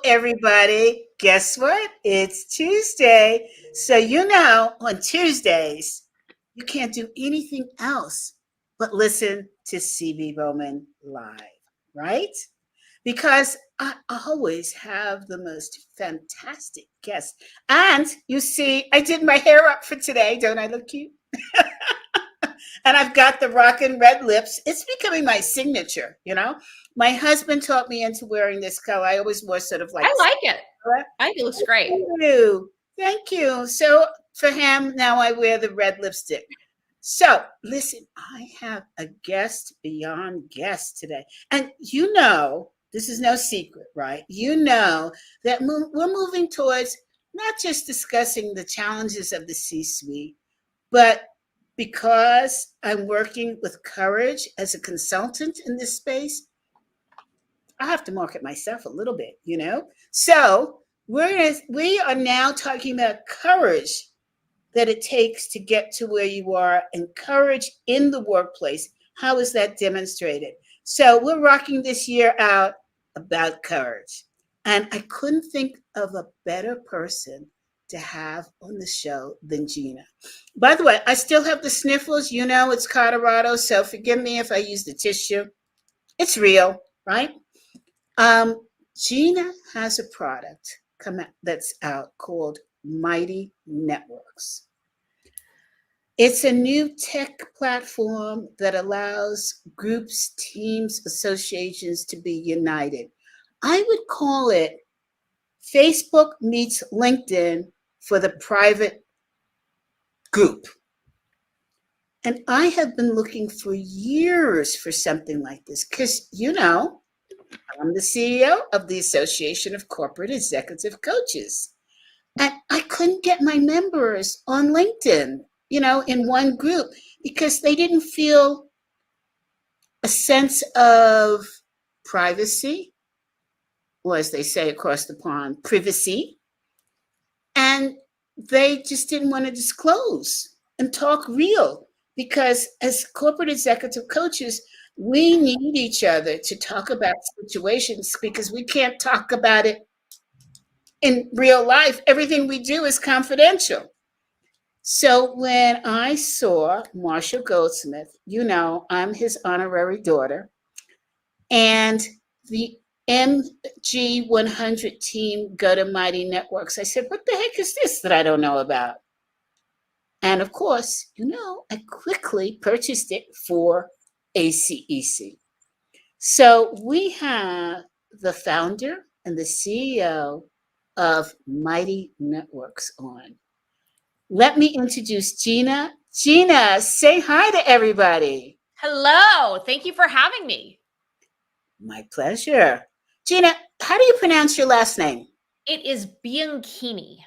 everybody. Guess what? It's Tuesday. So, on Tuesdays, you can't do anything else but listen to CB Bowman live, right? Because I always have the most fantastic guests. And you see, I did my hair up for today. Don't I look cute? And I've got the rockin' red lips. It's becoming my signature. My husband taught me into wearing this color. I always wore sort of like. I like it. I think it looks great. Thank you. So for him, now I wear the red lipstick. So listen, I have a guest beyond guest today. And this is no secret, right? That we're moving towards not just discussing the challenges of the C-suite, but because I'm working with courage as a consultant in this space, I have to market myself a little bit. So we are now talking about courage that it takes to get to where you are, and courage in the workplace. How is that demonstrated? So we're rocking this year out about courage. And I couldn't think of a better person to have on the show than Gina. By the way, I still have the sniffles. It's Colorado, so forgive me if I use the tissue. It's real, right? Gina has a product that's out called Mighty Networks. It's a new tech platform that allows groups, teams, associations to be united. I would call it Facebook meets LinkedIn for the private group. And I have been looking for years for something like this because, I'm the CEO of the Association of Corporate Executive Coaches. And I couldn't get my members on LinkedIn, in one group because they didn't feel a sense of privacy, or as they say across the pond, privacy. And they just didn't want to disclose and talk real because as corporate executive coaches, we need each other to talk about situations because we can't talk about it in real life. Everything we do is confidential. So when I saw Marshall Goldsmith, I'm his honorary daughter, and the MG100 team go to Mighty Networks, I said, what the heck is this that I don't know about? And of course, I quickly purchased it for ACEC. So we have the founder and the CEO of Mighty Networks on. Let me introduce Gina. Gina, say hi to everybody. Hello. Thank you for having me. My pleasure. Gina, how do you pronounce your last name? It is Bianchini.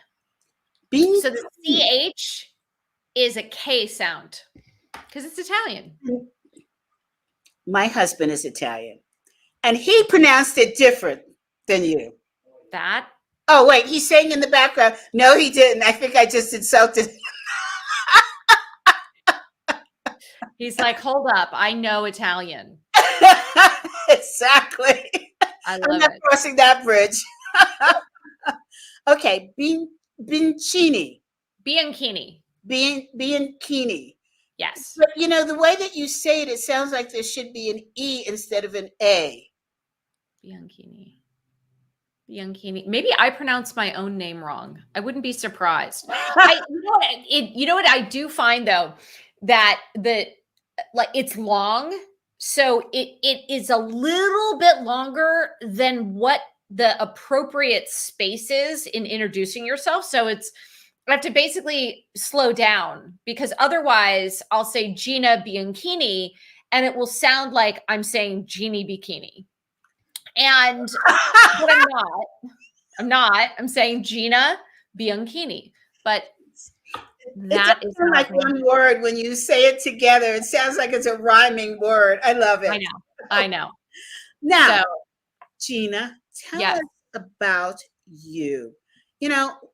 Bianchini. So the CH is a K sound because it's Italian. My husband is Italian, and he pronounced it different than you. That? Oh, wait, he's saying in the background. No, he didn't. I think I just insulted him. He's like, hold up. I know Italian. Exactly. I'm not crossing that bridge. Okay, Bianchini. Bianchini. Bianchini. Yes. But the way that you say it, it sounds like there should be an E instead of an A. Bianchini. Maybe I pronounced my own name wrong. I wouldn't be surprised. You know what I do find though, that it's long, so it is a little bit longer than what the appropriate space is in introducing yourself. So I have to basically slow down because otherwise I'll say Gina Bianchini and it will sound like I'm saying Genie Bikini. And but I'm saying Gina Bianchini, but that is like one word. When you say it together, it sounds like it's a rhyming word. I love it. I know. Now, Gina, tell us about you.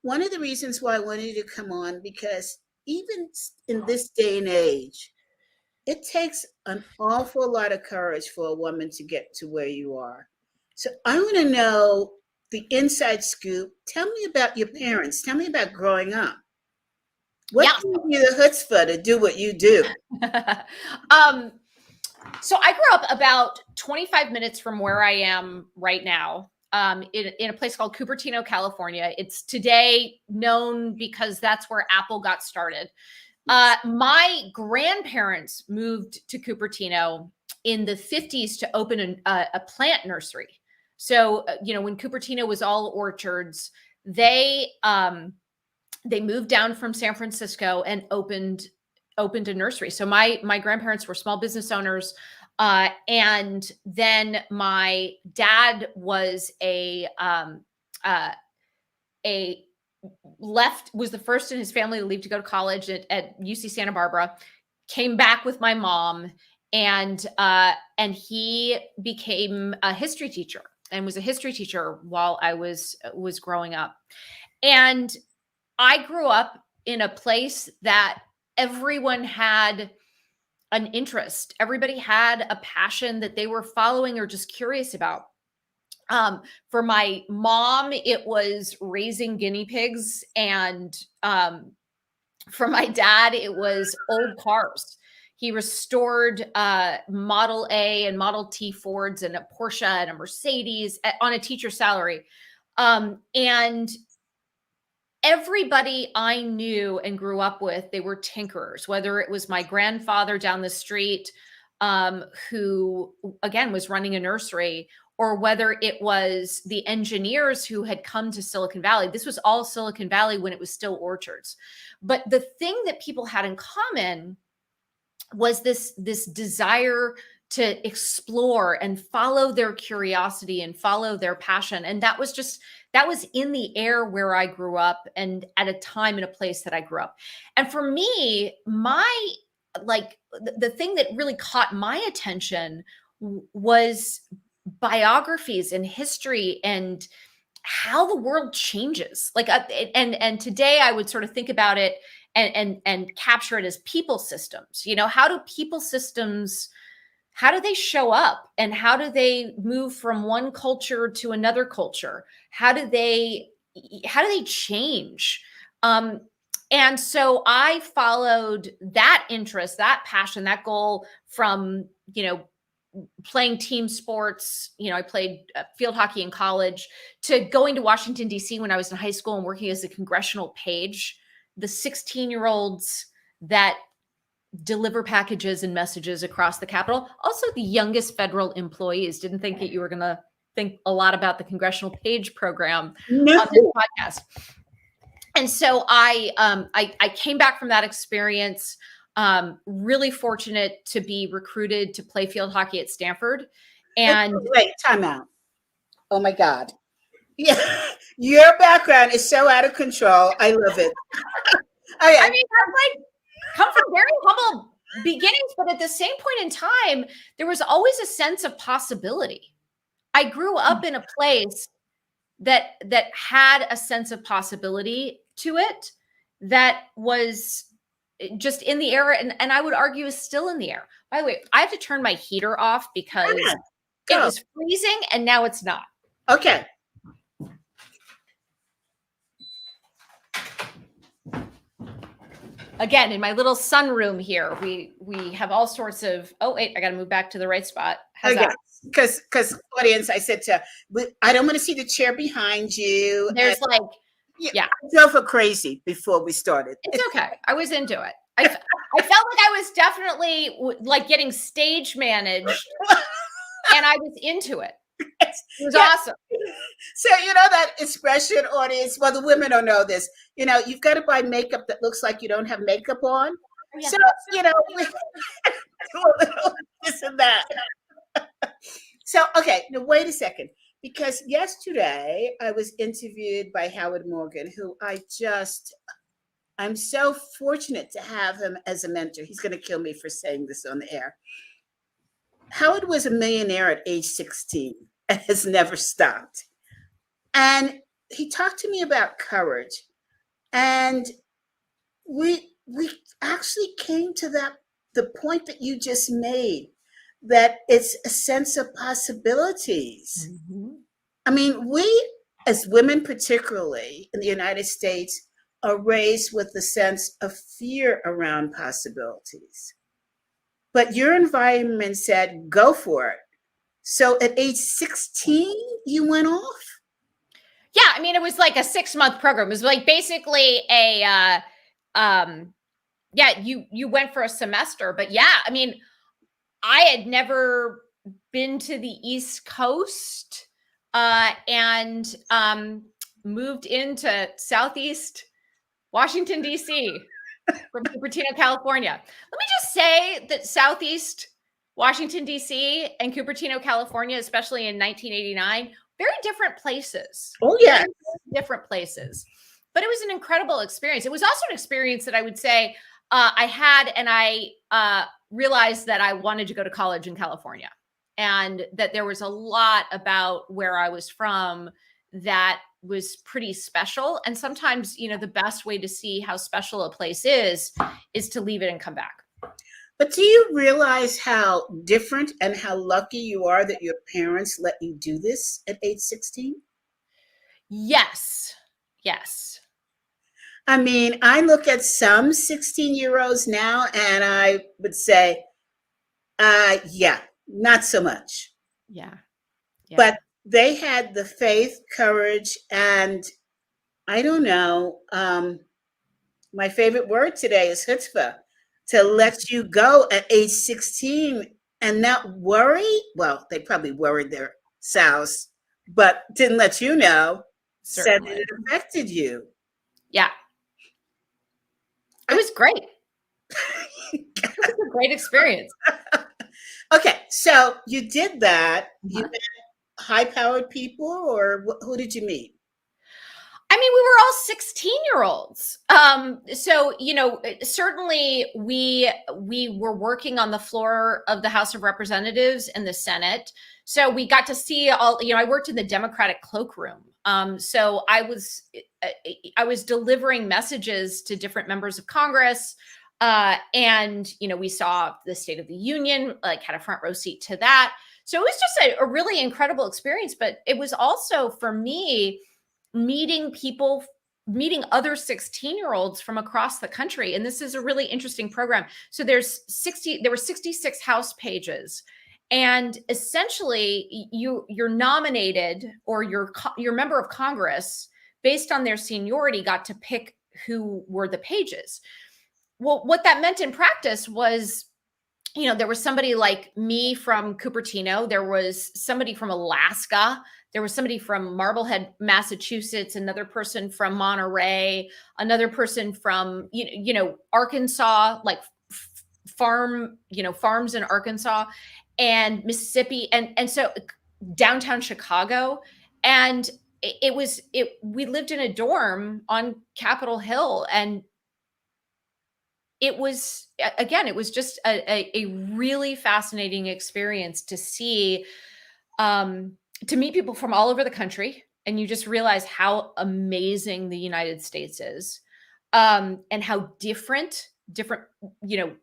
One of the reasons why I wanted you to come on, because even in this day and age, it takes an awful lot of courage for a woman to get to where you are. So I want to know the inside scoop. Tell me about your parents. Tell me about growing up. What gave you the chutzpah to do what you do? So I grew up about 25 minutes from where I am right now, in a place called Cupertino, California. It's today known because that's where Apple got started. My grandparents moved to Cupertino in the 50s to open a plant nursery. So, when Cupertino was all orchards, they moved down from San Francisco and opened a nursery. So my grandparents were small business owners. And then my dad was was the first in his family to leave to go to college at UC Santa Barbara, came back with my mom, and he became a history teacher and was a history teacher while I was growing up. And I grew up in a place that everyone had an interest. Everybody had a passion that they were following or just curious about. For my mom, it was raising guinea pigs. And for my dad, it was old cars. He restored Model A and Model T Fords and a Porsche and a Mercedes on a teacher salary. And everybody I knew and grew up with, they were tinkerers, whether it was my grandfather down the street, who again was running a nursery, or whether it was the engineers who had come to Silicon Valley. This was all Silicon Valley when it was still orchards. But the thing that people had in common was this desire to explore and follow their curiosity and follow their passion. And that was in the air where I grew up and at a time and a place that I grew up. And for me, the thing that really caught my attention was biographies and history and how the world changes. And today I would sort of think about it and capture it as people systems. How do people systems, how do they show up, and how do they move from one culture to another culture? How do they change? And so I followed that interest, that passion, that goal from, playing team sports. I played field hockey in college, to going to Washington, D.C. when I was in high school and working as a congressional page, the 16-year-olds that deliver packages and messages across the Capitol. Also, the youngest federal employees. Didn't think that you were going to think a lot about the congressional page program on this podcast. And so I came back from that experience, really fortunate to be recruited to play field hockey at Stanford. And wait, time out. Oh my God. Yeah, your background is so out of control. I love it. Okay. I mean, I've come from very humble beginnings, but at the same point in time, there was always a sense of possibility. I grew up in a place that had a sense of possibility to it, that was just in the air, and I would argue is still in the air. By the way, I have to turn my heater off because it was freezing and now it's not. Okay. Again, in my little sunroom here, we have all sorts of. Oh wait, I got to move back to the right spot. How's that? Because audience, I said I don't want to see the chair behind you. There's I drove her crazy before we started. It's okay. I was into it. I felt like I was definitely getting stage managed, and I was into it. It was awesome. So that expression, audience. Well, the women don't know this. You've got to buy makeup that looks like you don't have makeup on. Yeah. So do a little this and that. So okay, now wait a second, because yesterday I was interviewed by Howard Morgan, who I'm so fortunate to have him as a mentor. He's going to kill me for saying this on the air. Howard was a millionaire at age 16 and has never stopped. And he talked to me about courage. And we actually came to the point that you just made, that it's a sense of possibilities. Mm-hmm. I mean, as women, particularly in the United States, are raised with a sense of fear around possibilities. But your environment said, go for it. So at age 16, you went off? Yeah, I mean, it was like a 6-month program. It was like basically a, yeah, you went for a semester. But yeah, I mean, I had never been to the East Coast and moved into Southeast Washington, D.C. from Cupertino, California. Let me just say that Southeast Washington, D.C. and Cupertino, California, especially in 1989, very different places. Oh, yeah. Very different places. But it was an incredible experience. It was also an experience that I would say I had, and I realized that I wanted to go to college in California, and that there was a lot about where I was from that was pretty special. And sometimes, you know, the best way to see how special a place is to leave it and come back. But do you realize how different and how lucky you are that your parents let you do this at age 16? Yes. Yes. I mean, I look at some 16-year-olds now and I would say, yeah, not so much. Yeah. Yeah. But they had the faith, courage, and I don't know, my favorite word today is chutzpah, to let you go at age 16 and not worry. Well, they probably worried their spouse, but didn't let you know, said that it affected you. Yeah. It was great. It was a great experience. Okay, so you did that. You met high-powered people, or who did you meet? I mean, we were all 16-year-olds. So, you know, certainly we were working on the floor of the House of Representatives and the Senate. So we got to see all, you know, I worked in the Democratic cloakroom. So I was delivering messages to different members of Congress. And, you know, we saw the State of the Union, like had a front row seat to that. So it was just a really incredible experience. But it was also for me, meeting other 16-year-olds from across the country. And this is a really interesting program. So there were 66 House pages. And essentially you're nominated, or your member of Congress, based on their seniority, got to pick who were the pages. Well, what that meant in practice was, you know, there was somebody like me from Cupertino. There was somebody from Alaska. There was somebody from Marblehead, Massachusetts, another person from Monterey, another person from, you know, Arkansas, like farms in Arkansas and Mississippi. And so downtown Chicago. And we lived in a dorm on Capitol Hill, and it was, again, it was just a really fascinating experience to see, to meet people from all over the country. And you just realize how amazing the United States is, and how different, you know,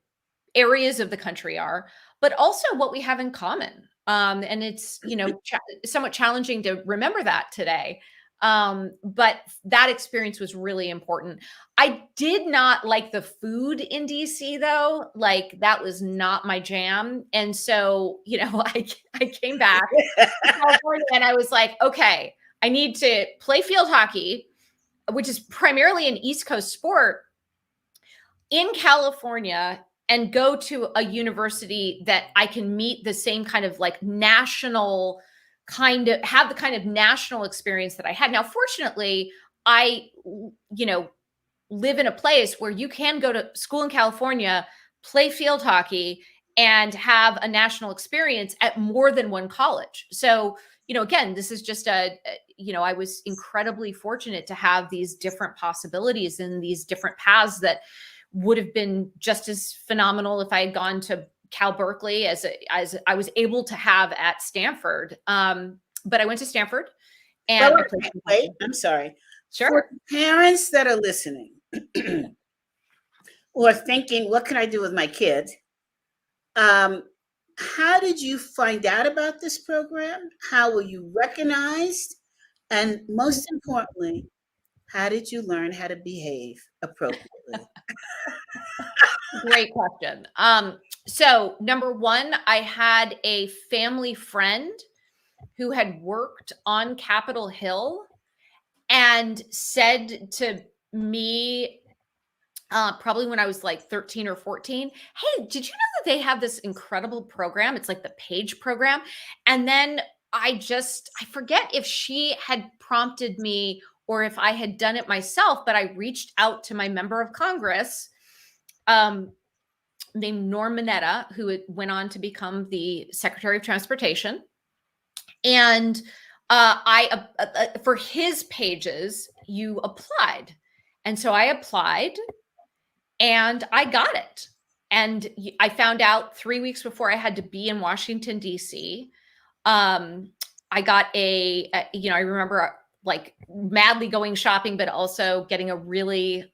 areas of the country are, but also what we have in common. And it's, you know, somewhat challenging to remember that today. But that experience was really important. I did not like the food in DC though. Like, that was not my jam. And so, you know, I came back to California and I was like, okay, I need to play field hockey, which is primarily an East Coast sport, in California, and go to a university that I can meet the same kind of like national have the kind of national experience that I had. Now, fortunately, I, you know, live in a place where you can go to school in California, play field hockey, and have a national experience at more than one college. So, you know, again, this is just you know, I was incredibly fortunate to have these different possibilities and these different paths that would have been just as phenomenal if I had gone to Cal Berkeley as I was able to have at Stanford. But I went to Stanford. And wait, I'm sorry. Sure. For parents that are listening or thinking, what can I do with my kid? How did you find out about this program? How were you recognized? And most importantly, how did you learn how to behave appropriately? Great question. So number one, I had a family friend who had worked on Capitol Hill and said to me, probably when I was like 13 or 14, hey, did you know that they have this incredible program? It's like the PAGE program. And then I forget if she had prompted me or if I had done it myself, but I reached out to my member of Congress, named Norm Mineta, who went on to become the Secretary of Transportation. And for his pages, you applied. And so I applied and I got it. And I found out 3 weeks before I had to be in Washington, D.C. I got I remember like madly going shopping, but also getting a really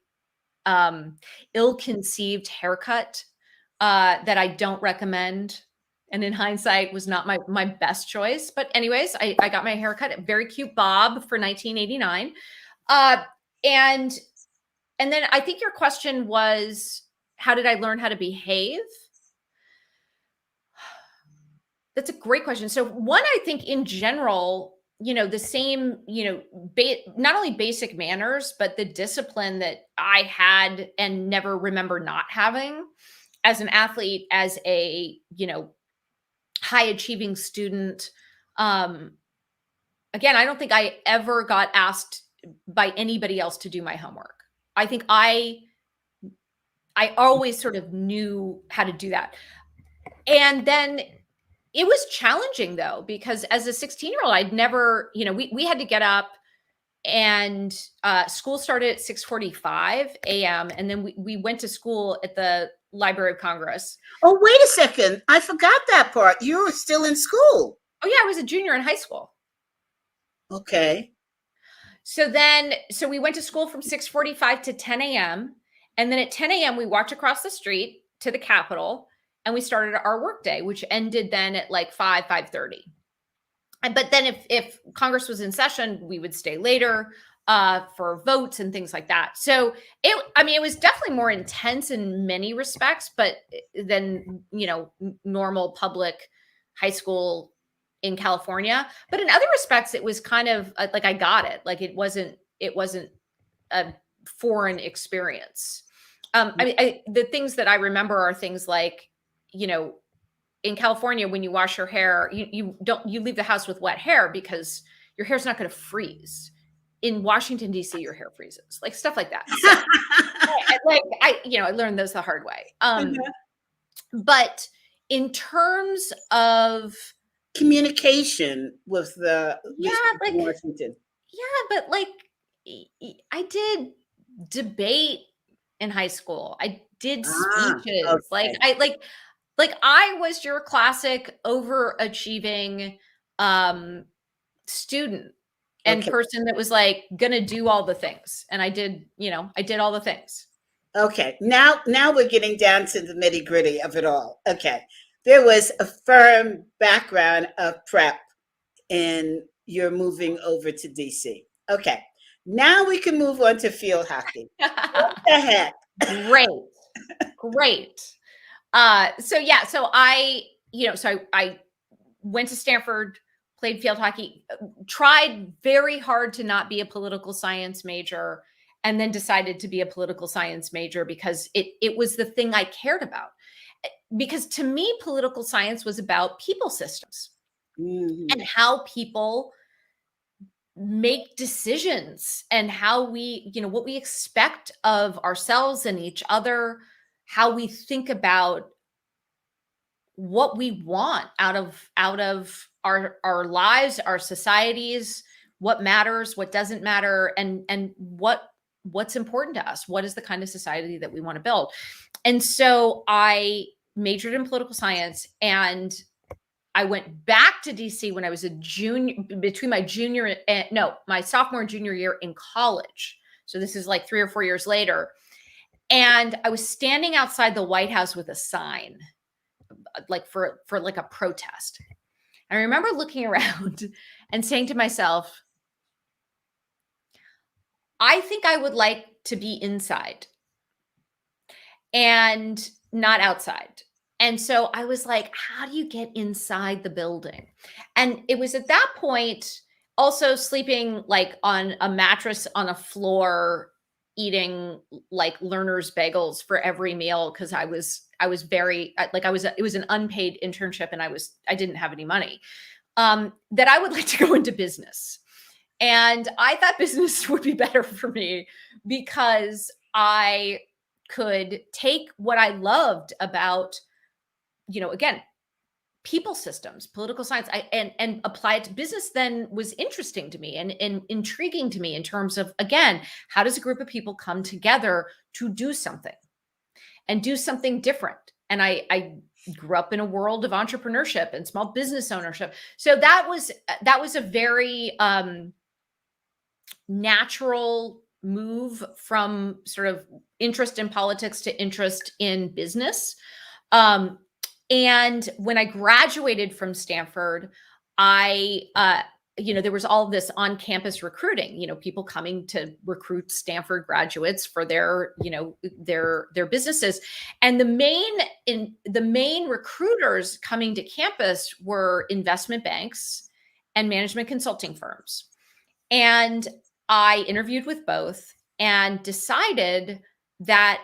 ill-conceived haircut that I don't recommend. And in hindsight was not my best choice. But anyways, I got my haircut, a very cute bob for 1989. And then I think your question was, how did I learn how to behave? That's a great question. So one, I think in general, the same, not only basic manners, but the discipline that I had and never remember not having as an athlete, as a, high achieving student. Again, I don't think I ever got asked by anybody else to do my homework. I think I always sort of knew how to do that. And then it was challenging though, because as a 16-year-old, I'd never, we had to get up and school started at 6:45 a.m. And then we went to school at the Library of Congress. Oh, wait a second. I forgot that part. You were still in school. Oh yeah, I was a junior in high school. Okay. So we went to school from 6:45 to 10 a.m. And then at 10 a.m. we walked across the street to the Capitol and we started our workday, which ended then at like 5:30. But then if Congress was in session, we would stay later for votes and things like that. So it was definitely more intense in many respects, but than, normal public high school in California. But in other respects, it was kind of like I got it. Like it wasn't a foreign experience. The things that I remember are things like, in California, when you wash your hair, you leave the house with wet hair because your hair's not going to freeze. In Washington, D.C., your hair freezes, like stuff like that. So, I learned those the hard way. But in terms of communication with Washington. Yeah, but I did debate in high school. I did speeches. Okay. I was your classic overachieving student and person that was like gonna do all the things. And I did all the things. Okay. Now we're getting down to the nitty gritty of it all. Okay. There was a firm background of prep in your moving over to DC. Okay. Now we can move on to field hockey. What the heck? Great. So I went to Stanford, played field hockey, tried very hard to not be a political science major, and then decided to be a political science major because it was the thing I cared about. Because to me, political science was about people systems and how people make decisions and how we, what we expect of ourselves and each other, how we think about what we want out of our lives, our societies, what matters, what doesn't matter, and what's important to us. What is the kind of society that we want to build? And so I majored in political science, and I went back to DC when I was a junior, between my sophomore and junior year in college. So this is like 3 or 4 years later. And I was standing outside the White House with a sign, like for like a protest. I remember looking around and saying to myself, I think I would like to be inside and not outside. And so I was like, how do you get inside the building? And it was at that point also sleeping like on a mattress on a floor, eating like learner's bagels for every meal because I was very like I was it was an unpaid internship and I didn't have any money. That I would like to go into business. And I thought business would be better for me because I could take what I loved about, again, people systems, political science, and apply it to business. Then was interesting to me and intriguing to me in terms of, again, how does a group of people come together to do something and do something different? And I grew up in a world of entrepreneurship and small business ownership, so that was a very natural move from sort of interest in politics to interest in business. And when I graduated from Stanford, there was all this on-campus recruiting, people coming to recruit Stanford graduates for their businesses. And the main recruiters coming to campus were investment banks and management consulting firms. And I interviewed with both and decided that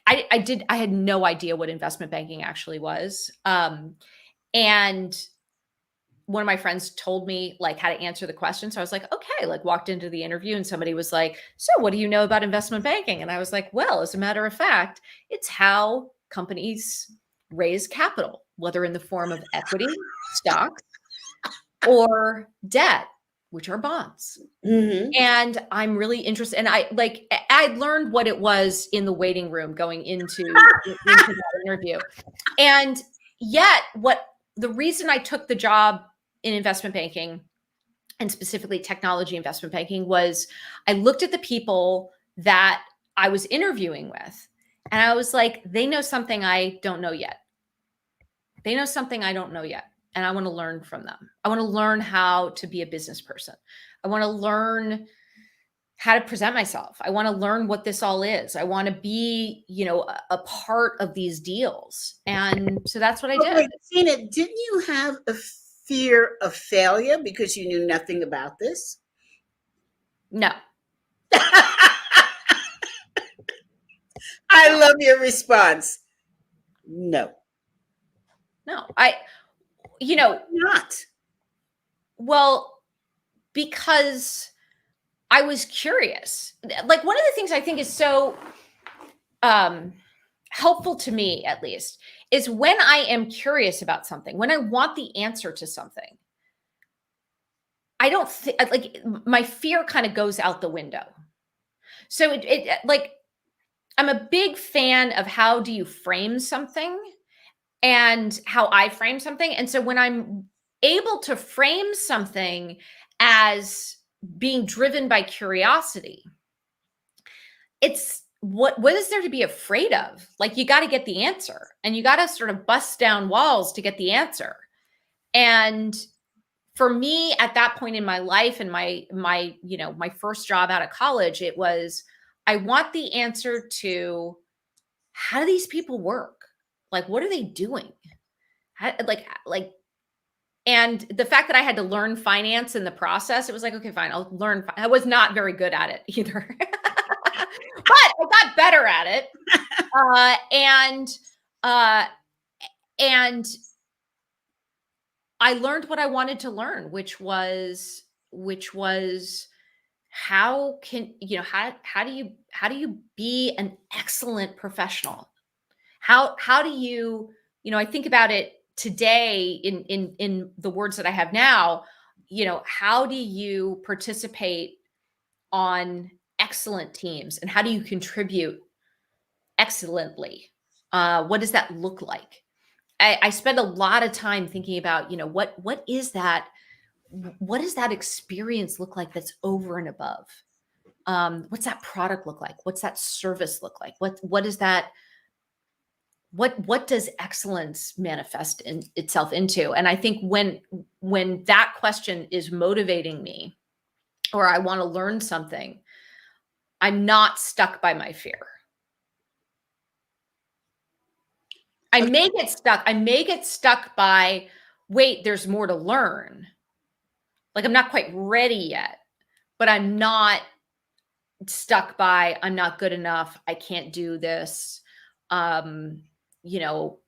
I had no idea what investment banking actually was. And one of my friends told me like how to answer the question. So I was like, okay, like walked into the interview and somebody was like, so what do you know about investment banking? And I was like, well, as a matter of fact, it's how companies raise capital, whether in the form of equity, stocks, or debt, which are bonds. Mm-hmm. And I'm really interested. And I learned what it was in the waiting room going into that interview. And yet the reason I took the job in investment banking and specifically technology investment banking was I looked at the people that I was interviewing with and I was like, they know something I don't know yet. They know something I don't know yet. And I want to learn from them. I want to learn how to be a business person. I want to learn how to present myself. I want to learn what this all is. I want to be, a part of these deals. And so that's what I did. Wait, Gina, didn't you have a fear of failure because you knew nothing about this? No. I love your response. No. No, Not. Well, because I was curious. Like one of the things I think is so helpful to me, at least, is when I am curious about something, when I want the answer to something, I don't think like my fear kind of goes out the window. So I'm a big fan of how do you frame something and how I frame something. And so when I'm able to frame something as being driven by curiosity, it's what is there to be afraid of? Like you got to get the answer and you got to sort of bust down walls to get the answer. And for me at that point in my life and my first job out of college, it was, I want the answer to how do these people work? Like, what are they doing? And the fact that I had to learn finance in the process, it was like, okay, fine, I'll learn. I was not very good at it either, but I got better at it. And I learned what I wanted to learn, which was how do you be an excellent professional? How do you, I think about it today in the words that I have now, how do you participate on excellent teams and how do you contribute excellently? What does that look like? I spend a lot of time thinking about, what is that? What does that experience look like that's over and above? What's that product look like? What's that service look like? What is that? What does excellence manifest itself into? And I think when that question is motivating me, or I want to learn something, I'm not stuck by my fear. I may get stuck. I may get stuck by, wait, there's more to learn. Like I'm not quite ready yet, but I'm not stuck by, I'm not good enough. I can't do this. You know,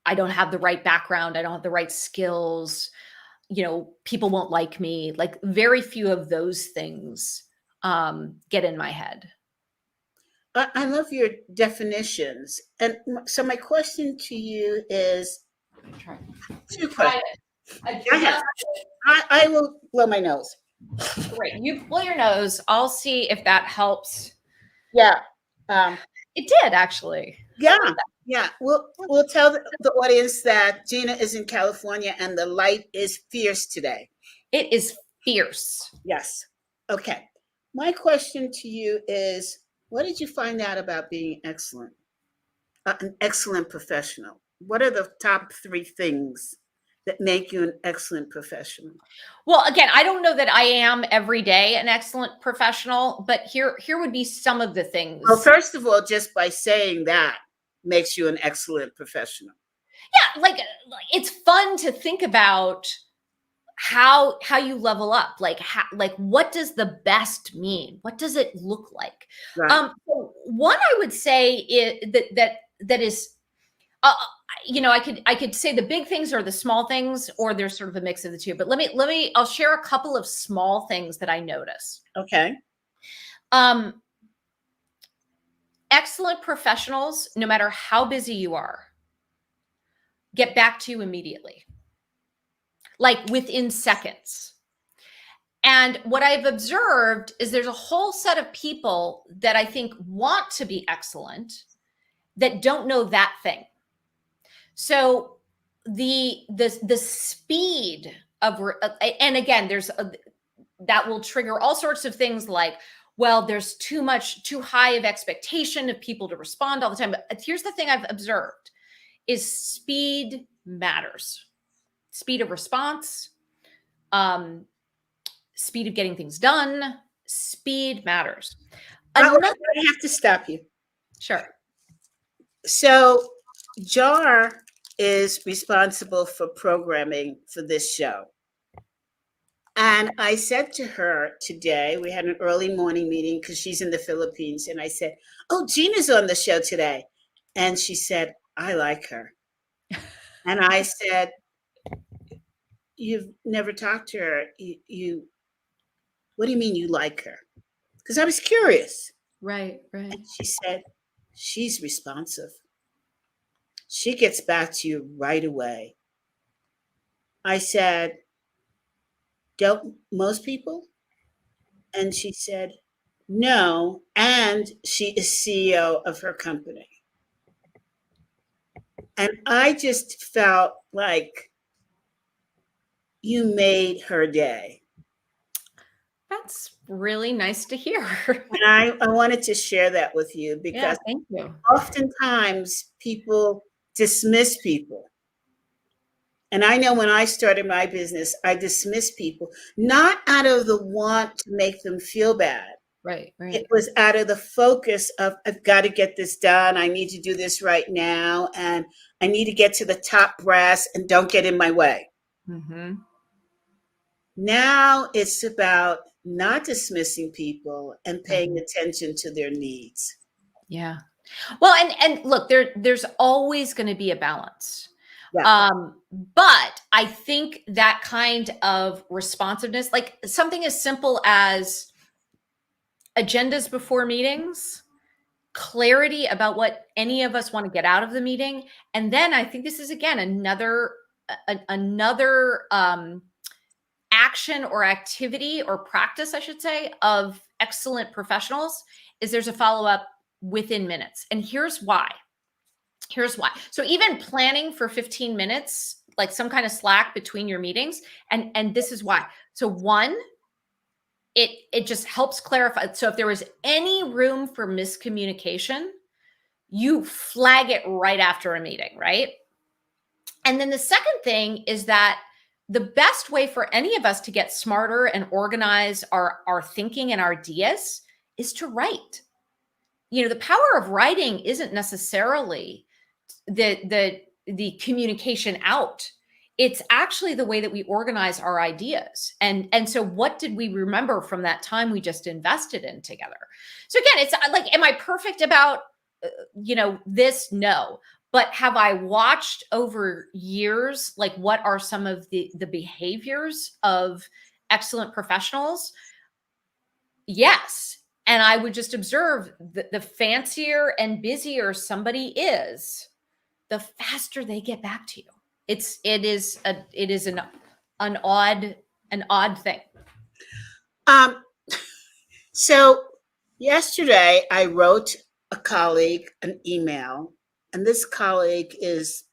I don't have the right background. I don't have the right skills. People won't like me. Like very few of those things get in my head. I love your definitions. And so my question to you is two questions. Go ahead. I will blow my nose. Great. You blow your nose. I'll see if that helps. Yeah. It did actually. Yeah. Yeah. We'll tell the audience that Gina is in California and the light is fierce today. It is fierce. Yes. Okay. My question to you is, what did you find out about being excellent? An excellent professional. What are the top 3 things that make you an excellent professional? Well, again, I don't know that I am every day an excellent professional, but here would be some of the things. Well, first of all, just by saying that makes you an excellent professional. Yeah, like it's fun to think about how you level up. Like what does the best mean? What does it look like? Right. So one I would say is that is I could say the big things or the small things, or there's sort of a mix of the two. But I'll share a couple of small things that I notice. Okay. Excellent professionals, no matter how busy you are, get back to you immediately, like within seconds. And what I've observed is there's a whole set of people that I think want to be excellent that don't know that thing. So the speed of, and again, that will trigger all sorts of things like, well, there's too high of expectation of people to respond all the time. But here's the thing I've observed is speed matters. Speed of response, speed of getting things done, speed matters. I have to stop you. Sure. So Jar is responsible for programming for this show. And I said to her today, we had an early morning meeting because she's in the Philippines. And I said, oh, Gina's on the show today. And she said, I like her. And I said, you've never talked to her. What do you mean you like her? Because I was curious. Right. And she said, she's responsive. She gets back to you right away. I said, don't most people? And she said, no. And she is CEO of her company. And I just felt like you made her day. That's really nice to hear. And I wanted to share that with you because thank you. Oftentimes people dismiss people. And I know when I started my business, I dismissed people, not out of the want to make them feel bad. Right. It was out of the focus of, I've got to get this done. I need to do this right now. And I need to get to the top brass and don't get in my way. Mm-hmm. Now it's about not dismissing people and paying attention to their needs. Yeah. Well, and look, there's always going to be a balance. Yeah. But I think that kind of responsiveness, like something as simple as agendas before meetings, clarity about what any of us want to get out of the meeting. And then I think this is, again, another action or activity or practice, I should say, of excellent professionals is there's a follow-up within minutes. And here's why. So even planning for 15 minutes, like some kind of slack between your meetings, and this is why. So one, it just helps clarify. So if there was any room for miscommunication, you flag it right after a meeting, right? And then the second thing is that the best way for any of us to get smarter and organize our thinking and our ideas is to write. The power of writing isn't necessarily the communication out. It's actually the way that we organize our ideas. And so what did we remember from that time we just invested in together? So again, it's like, am I perfect about, this? No. But have I watched over years, like what are some of the behaviors of excellent professionals? Yes. And I would just observe that the fancier and busier somebody is, the faster they get back to you. It is an odd thing. So yesterday I wrote a colleague an email, and this colleague is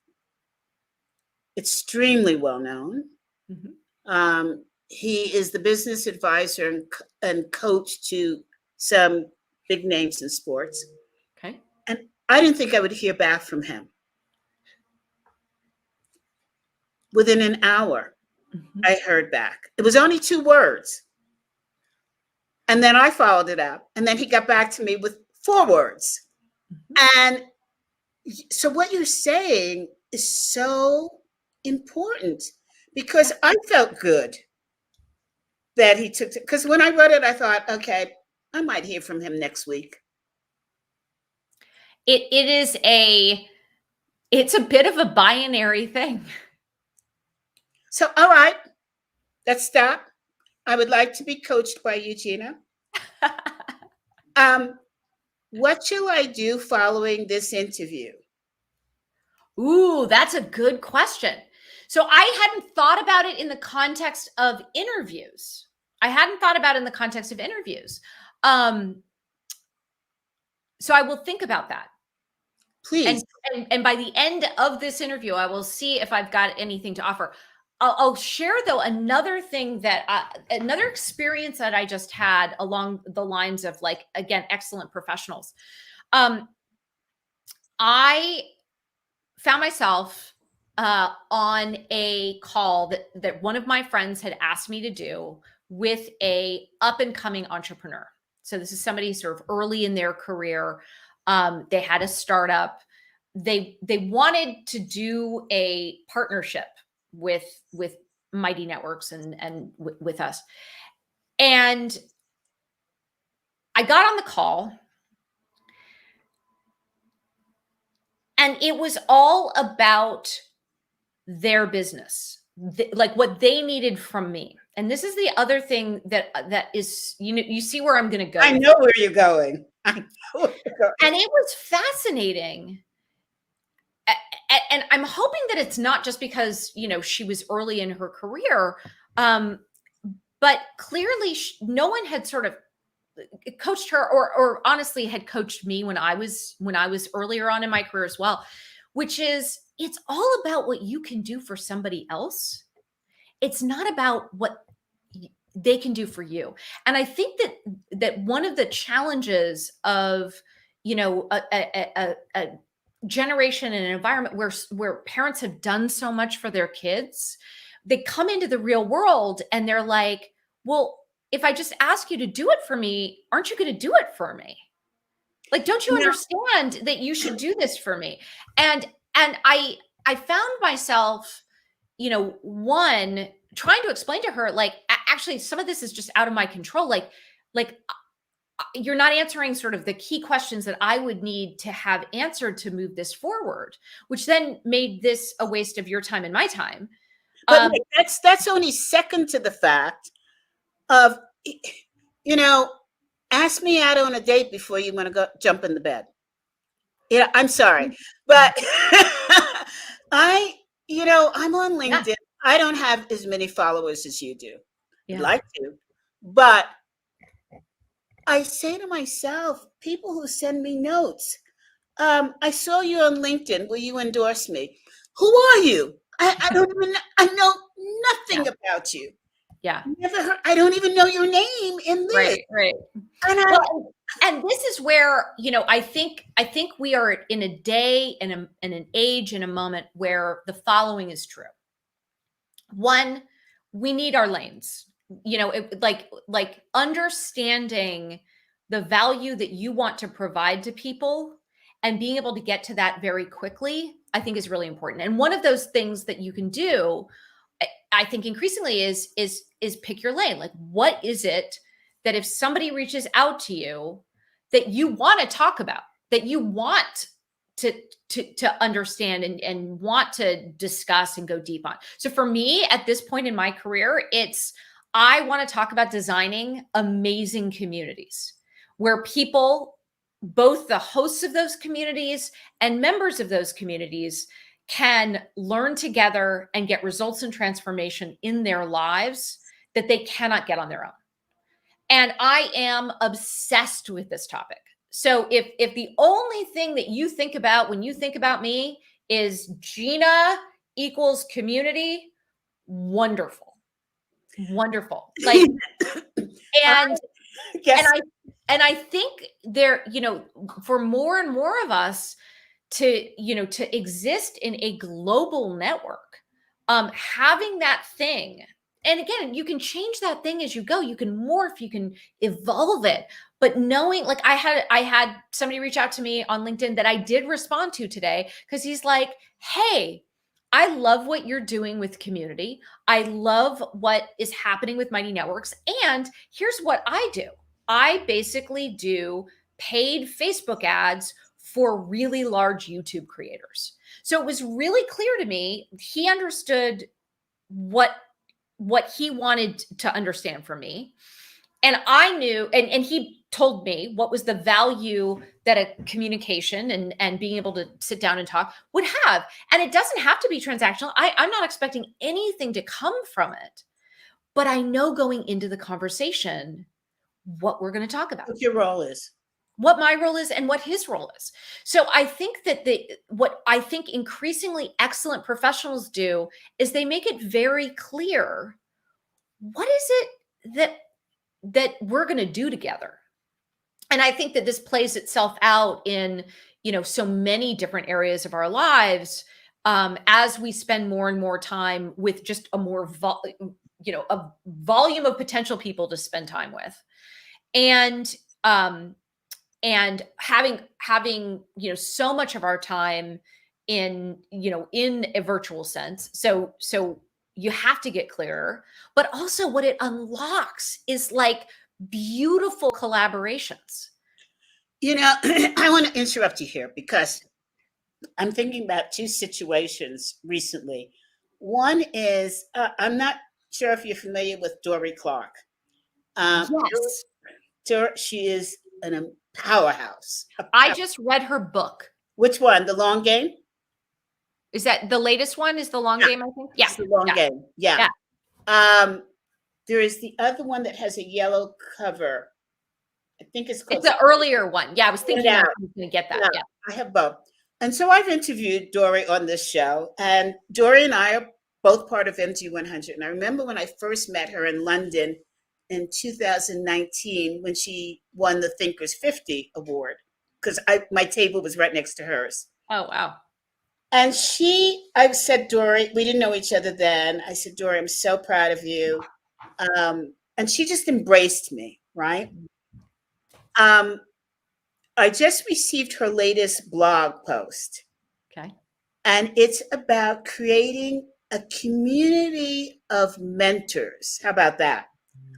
extremely well known. Mm-hmm. He is the business advisor and coach to some big names in sports. Okay. And I didn't think I would hear back from him. Within an hour, Mm-hmm. I heard back. It was only 2 words. And then I followed it up. And then he got back to me with 4 words. Mm-hmm. And so what you're saying is so important, because I felt good that he took it. Because when I wrote it, I thought, okay, I might hear from him next week. It's a bit of a binary thing. So, all right, let's stop. I would like to be coached by you, Gina. What shall I do following this interview? Ooh, that's a good question. So I hadn't thought about it in the context of interviews. So I will think about that. Please. And by the end of this interview, I will see if I've got anything to offer. I'll share, though, another thing another experience that I just had along the lines of, like, again, excellent professionals. I found myself on a call that one of my friends had asked me to do with a up and coming entrepreneur. So this is somebody sort of early in their career. They had a startup. They wanted to do a partnership with Mighty Networks and with us. And I got on the call, and it was all about their business, like what they needed from me. And this is the other thing that is, you see where I'm going to go. I know where you're going. I know where you're going. And it was fascinating. And I'm hoping that it's not just because, she was early in her career, but clearly no one had sort of coached her or honestly had coached me when I was earlier on in my career as well, which is, it's all about what you can do for somebody else. It's not about what they can do for you. And I think that one of the challenges of, a generation and an environment where parents have done so much for their kids, they come into the real world and they're like, well, if I just ask you to do it for me, aren't you going to do it for me? Like, don't you understand that you should do this for me? And I found myself, one, trying to explain to her, like, actually, some of this is just out of my control. Like you're not answering sort of the key questions that I would need to have answered to move this forward, which then made this a waste of your time and my time. But that's only second to the fact of, ask me out on a date before you want to go jump in the bed. Yeah, I'm sorry, but I'm on LinkedIn. Yeah. I don't have as many followers as you do. Yeah. I'd like to, but I say to myself, people who send me notes, I saw you on LinkedIn. Will you endorse me? Who are you? I don't even. I know nothing about you. Yeah. Never heard. I don't even know your name in this. Right. And this is where, I think we are in a day and an age and a moment where the following is true. One, we need our lanes. Like understanding the value that you want to provide to people and being able to get to that very quickly, I think is really important. And one of those things that you can do, I think increasingly is pick your lane. Like, what is it that if somebody reaches out to you that you want to talk about, that you want to understand and want to discuss and go deep on? So for me, at this point in my career, I want to talk about designing amazing communities where people, both the hosts of those communities and members of those communities, can learn together and get results and transformation in their lives that they cannot get on their own. And I am obsessed with this topic. So if the only thing that you think about when you think about me is Gina equals community, wonderful. Wonderful. Like, and yes. I think there, for more and more of us to exist in a global network, having that thing. And again, you can change that thing as you go. You can morph, you can evolve it. But knowing, like, I had somebody reach out to me on LinkedIn that I did respond to today, because he's like, hey, I love what you're doing with community. I love what is happening with Mighty Networks. And here's what I do. I basically do paid Facebook ads for really large YouTube creators. So it was really clear to me, he understood what he wanted to understand from me. And I knew, and he told me what was the value that a communication and being able to sit down and talk would have. And it doesn't have to be transactional. I'm not expecting anything to come from it, but I know going into the conversation what we're going to talk about. What your role is. What my role is and what his role is. So I think that what I think increasingly excellent professionals do is they make it very clear, what is it that we're going to do together? And I think that this plays itself out in, so many different areas of our lives, as we spend more and more time with just a more, a volume of potential people to spend time with. And having so much of our time in a virtual sense. So you have to get clearer, but also what it unlocks is like beautiful collaborations. I want to interrupt you here because I'm thinking about two situations recently. One is, I'm not sure if you're familiar with Dory Clark. Yes. She is a powerhouse. I just read her book. Which one? The Long Game? Is that the latest one? Is The Long Game, I think? Yeah. It's The Long Game. Yeah. There is the other one that has a yellow cover. I think it's called. It's the earlier one. Yeah, I was thinking I was going to get that. Yeah. I have both. And so I've interviewed Dory on this show, and Dory and I are both part of MG 100. And I remember when I first met her in London in 2019 when she won the Thinkers 50 award, because my table was right next to hers. Oh, wow. And I said, Dory, we didn't know each other then. I said, Dory, I'm so proud of you. And she just embraced me, right? I just received her latest blog post. Okay. And it's about creating a community of mentors. How about that?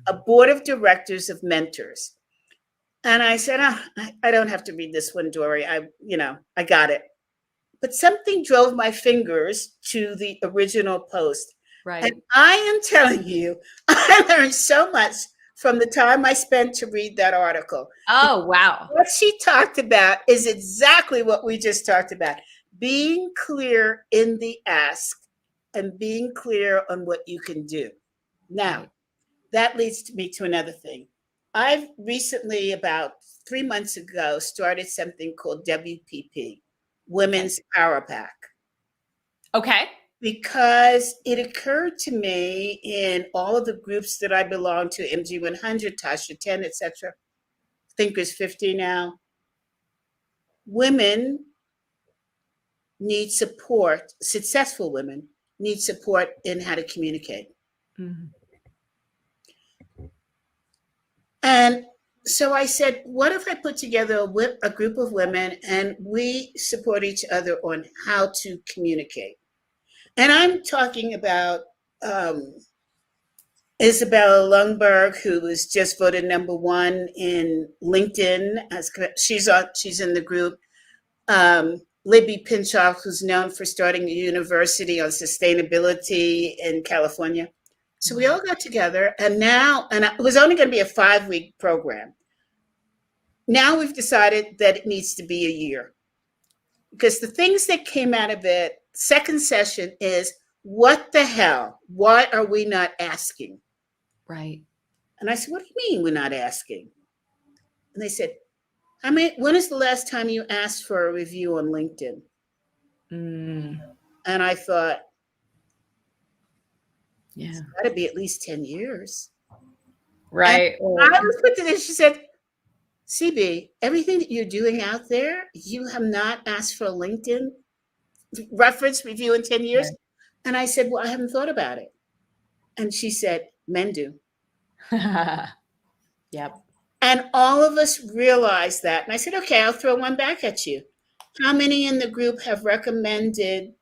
A board of directors of mentors. And I said, I don't have to read this one, Dory. I got it. But something drove my fingers to the original post. Right. And I am telling you, I learned so much from the time I spent to read that article. Oh, wow. What she talked about is exactly what we just talked about. Being clear in the ask and being clear on what you can do. Now, that leads me to another thing. I've recently, about 3 months ago, started something called WPP, Women's Power Pack. Okay. Because it occurred to me in all of the groups that I belong to, MG 100, Tasha 10, etc., Thinkers 50 now, women need support, successful women need support in how to communicate. Mm-hmm. And so I said, what if I put together a group of women and we support each other on how to communicate? And I'm talking about Isabella Lundberg, who was just voted #1 in LinkedIn. She's in the group. Libby Pinchoff, who's known for starting a university on sustainability in California. So we all got together, and it was only going to be a 5-week program. Now we've decided that it needs to be a year, because the things that came out of it, second session, is what the hell? Why are we not asking? Right. And I said, what do you mean we're not asking? And they said, when is the last time you asked for a review on LinkedIn? Mm. And I thought, yeah, it's got to be at least 10 years. Right. And I was put to this. She said, CB, everything that you're doing out there, you have not asked for a LinkedIn reference review in 10 years. Right. And I said, well, I haven't thought about it. And she said, men do. Yep. And all of us realized that. And I said, okay, I'll throw one back at you. How many in the group have recommended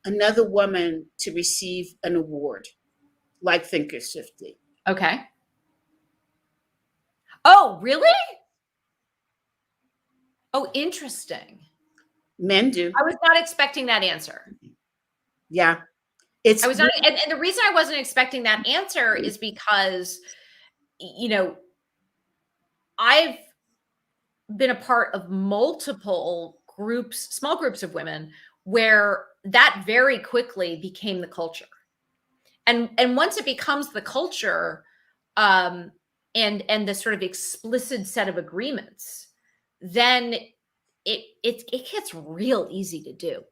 another woman to receive an award like Thinker Shifty? Okay. Oh, really? Oh, interesting. Men do. I was not expecting that answer. Yeah. I was not, and the reason I wasn't expecting that answer is because, you know, I've been a part of multiple groups, small groups of women, where that very quickly became the culture. And once it becomes the culture, and the sort of explicit set of agreements, then it gets real easy to do.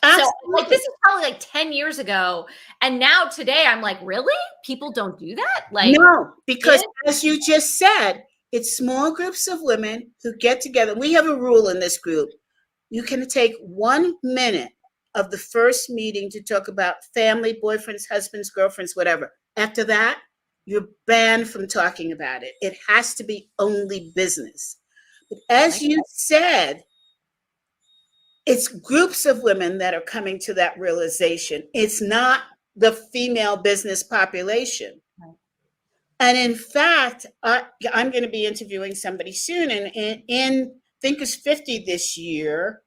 Absolutely. So like this is probably like 10 years ago. And now today I'm like, really? People don't do that? Like, no, because as you just said, it's small groups of women who get together. We have a rule in this group. You can take 1 minute of the first meeting to talk about family, boyfriends, husbands, girlfriends, whatever. After that, you're banned from talking about it. It has to be only business. But as you said, it's groups of women that are coming to that realization. It's not the female business population. Right. And in fact, I'm going to be interviewing somebody soon. And in Thinkers 50 this year,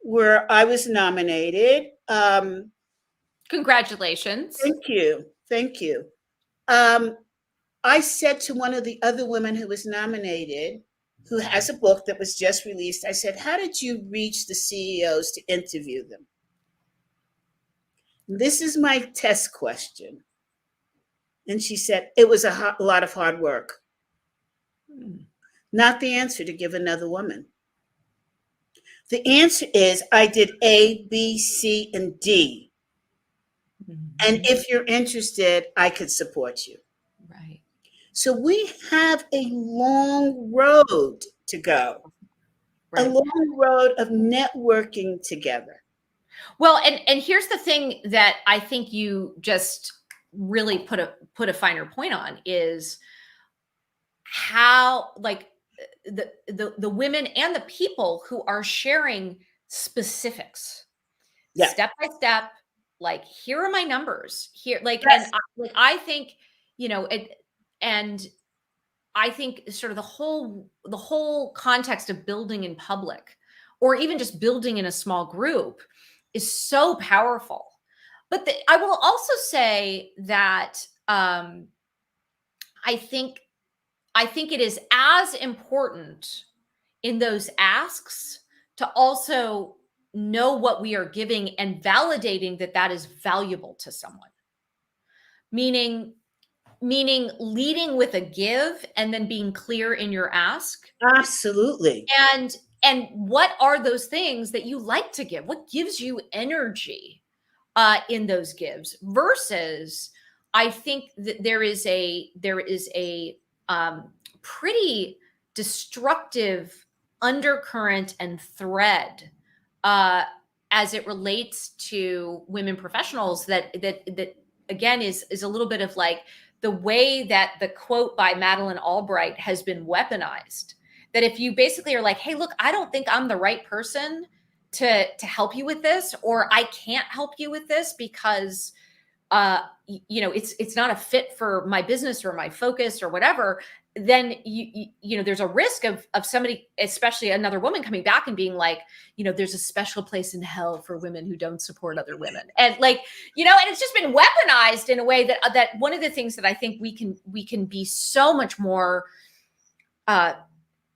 where I was nominated. Congratulations. Thank you. Thank you. I said to one of the other women who was nominated, who has a book that was just released, I said, how did you reach the CEOs to interview them? This is my test question. And she said, it was a lot of hard work. Not the answer to give another woman. The answer is I did A, B, C, and D. And if you're interested, I could support you. Right. So we have a long road to go, right. A long road of networking together. Well, and here's the thing that I think you just really put a finer point on is how like the women and the people who are sharing specifics, step by step. Like, here are my numbers here. Like, yes. And I think, you know, and I think sort of the whole context of building in public, or even just building in a small group, is so powerful. But I will also say that I think it is as important in those asks to also know what we are giving and validating that is valuable to someone. Meaning leading with a give and then being clear in your ask. Absolutely. And what are those things that you like to give? What gives you energy in those gives? Versus, I think that there is a pretty destructive undercurrent and thread as it relates to women professionals that again is a little bit of like the way that the quote by Madeleine Albright has been weaponized, that if you basically are like, hey, look, I don't think I'm the right person to help you with this, or I can't help you with this because it's not a fit for my business or my focus or whatever, then there's a risk of somebody, especially another woman, coming back and being like, there's a special place in hell for women who don't support other women. And and it's just been weaponized in a way that one of the things that I think we can be so much more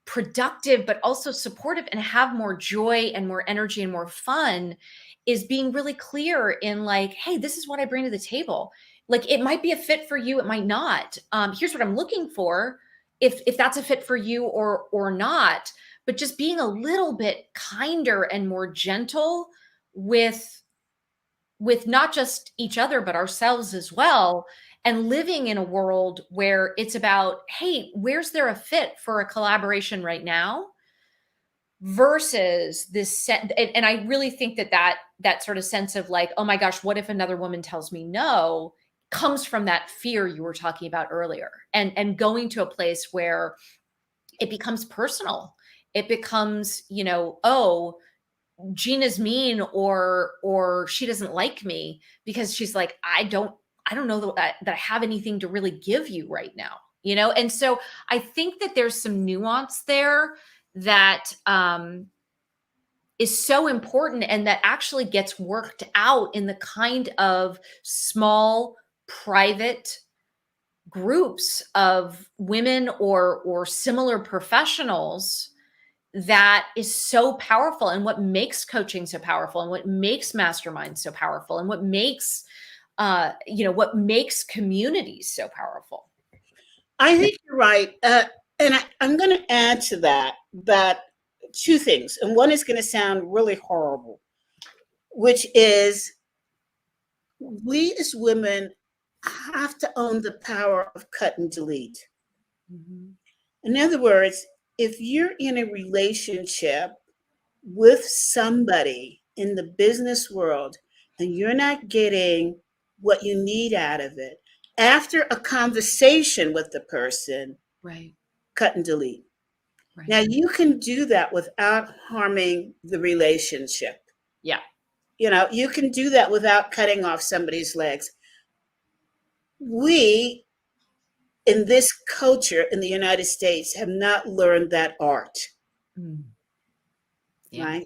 productive, but also supportive, and have more joy and more energy and more fun, is being really clear in like, hey, this is what I bring to the table. Like, it might be a fit for you, it might not. Here's what I'm looking for, if that's a fit for you or not. But just being a little bit kinder and more gentle with not just each other, but ourselves as well. And living in a world where it's about, hey, where's there a fit for a collaboration right now? Versus this, and I really think that sort of sense of like, oh my gosh, what if another woman tells me no, comes from that fear you were talking about earlier, and going to a place where it becomes personal. It becomes, oh, Gina's mean, or she doesn't like me because she's like, I don't know that I have anything to really give you right now, And so I think that there's some nuance there that is so important, and that actually gets worked out in the kind of small, private groups of women or similar professionals, that is so powerful, and what makes coaching so powerful, and what makes masterminds so powerful, and what makes communities so powerful. I think you're right. And I'm going to add to that two things. And one is going to sound really horrible, which is, we as women have to own the power of cut and delete. Mm-hmm. In other words, if you're in a relationship with somebody in the business world and you're not getting what you need out of it, after a conversation with the person, right, cut and delete. Right. Now, you can do that without harming the relationship. Yeah. You can do that without cutting off somebody's legs. We, in this culture in the United States, have not learned that art. Yeah. Right?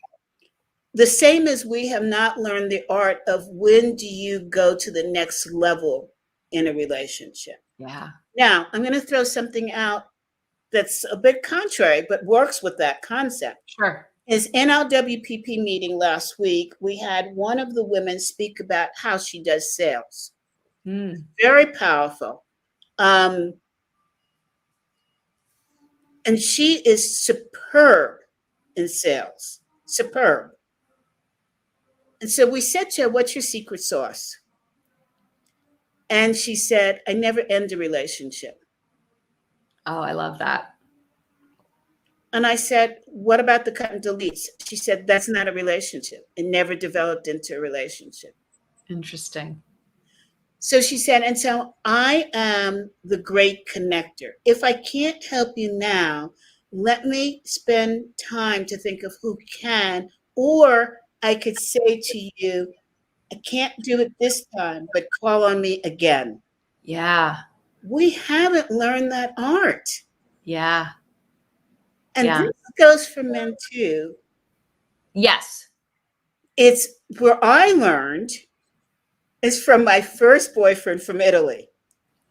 The same as we have not learned the art of when do you go to the next level in a relationship. Yeah. Now, I'm going to throw something out that's a bit contrary, but works with that concept. Sure. Is in our WPP meeting last week, we had one of the women speak about how she does sales. Very powerful. And she is superb in sales. Superb. And so we said to her, what's your secret sauce? And she said, I never end a relationship. Oh, I love that. And I said, what about the cut and deletes? She said, that's not a relationship. It never developed into a relationship. Interesting. So she said, and so I am the great connector. If I can't help you now, let me spend time to think of who can, or I could say to you, I can't do it this time, but call on me again. Yeah. We haven't learned that art. Yeah. And this goes for men too. Yes. It's where I learned is from my first boyfriend from Italy.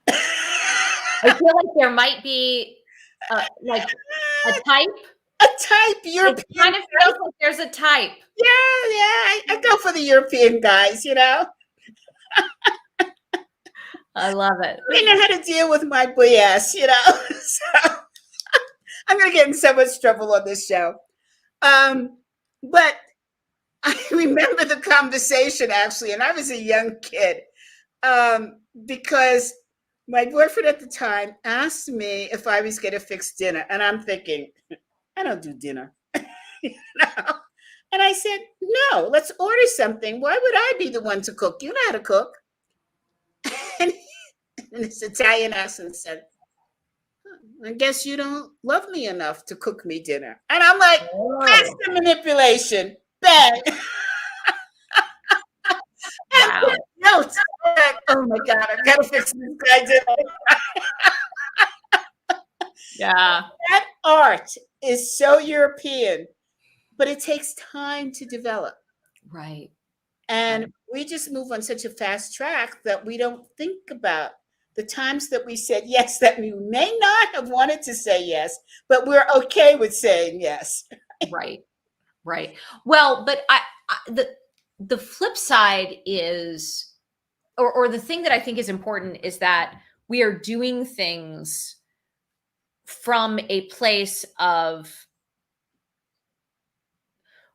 I feel like there might be like a type. A type, European. It kind of feels like there's a type. Yeah. I go for the European guys, I love it. They know how to deal with my BS, So I'm going to get in so much trouble on this show. But I remember the conversation, actually, and I was a young kid, because my boyfriend at the time asked me if I was going to fix dinner. And I'm thinking, I don't do dinner. And I said, no, let's order something. Why would I be the one to cook? You know how to cook. in this Italian accent said, I guess you don't love me enough to cook me dinner. And I'm like, that's Oh, the manipulation. Bang. wow. Notes. Like, oh my God, I gotta fix this guy dinner. Yeah. That art is so European, but it takes time to develop. Right. And we just move on such a fast track that we don't think about the times that we said yes that we may not have wanted to say yes, but we're okay with saying yes. Right. Right. Well, but the flip side is, or the thing that I think is important is that we are doing things from a place of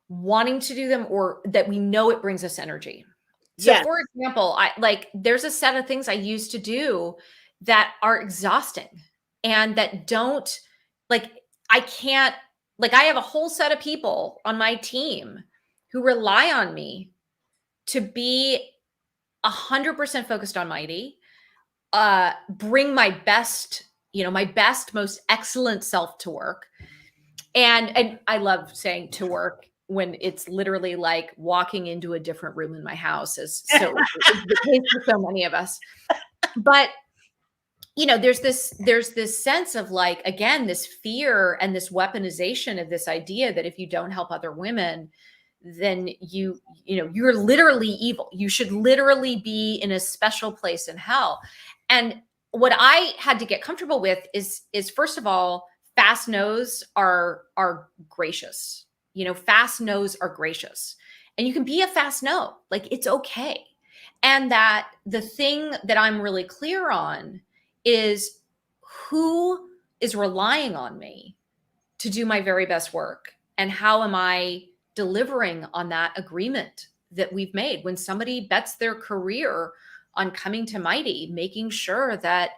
wanting to do them, or that we know it brings us energy. So Yes. for example, there's a set of things I used to do that are exhausting and that don't, like, I can't, like, I have a whole set of people on my team who rely on me to be 100% focused on Mighty, bring my best, my best, most excellent self to work. And I love saying to work when it's literally like walking into a different room in my house, is so is the case for so many of us. But there's this sense of, like, again, this fear and this weaponization of this idea that if you don't help other women, then you're literally evil. You should literally be in a special place in hell. And what I had to get comfortable with is first of all, fast no's are gracious. Fast no's are gracious. And you can be a fast no. Like, it's okay. And that the thing that I'm really clear on is who is relying on me to do my very best work, and how am I delivering on that agreement that we've made. When somebody bets their career on coming to Mighty, making sure that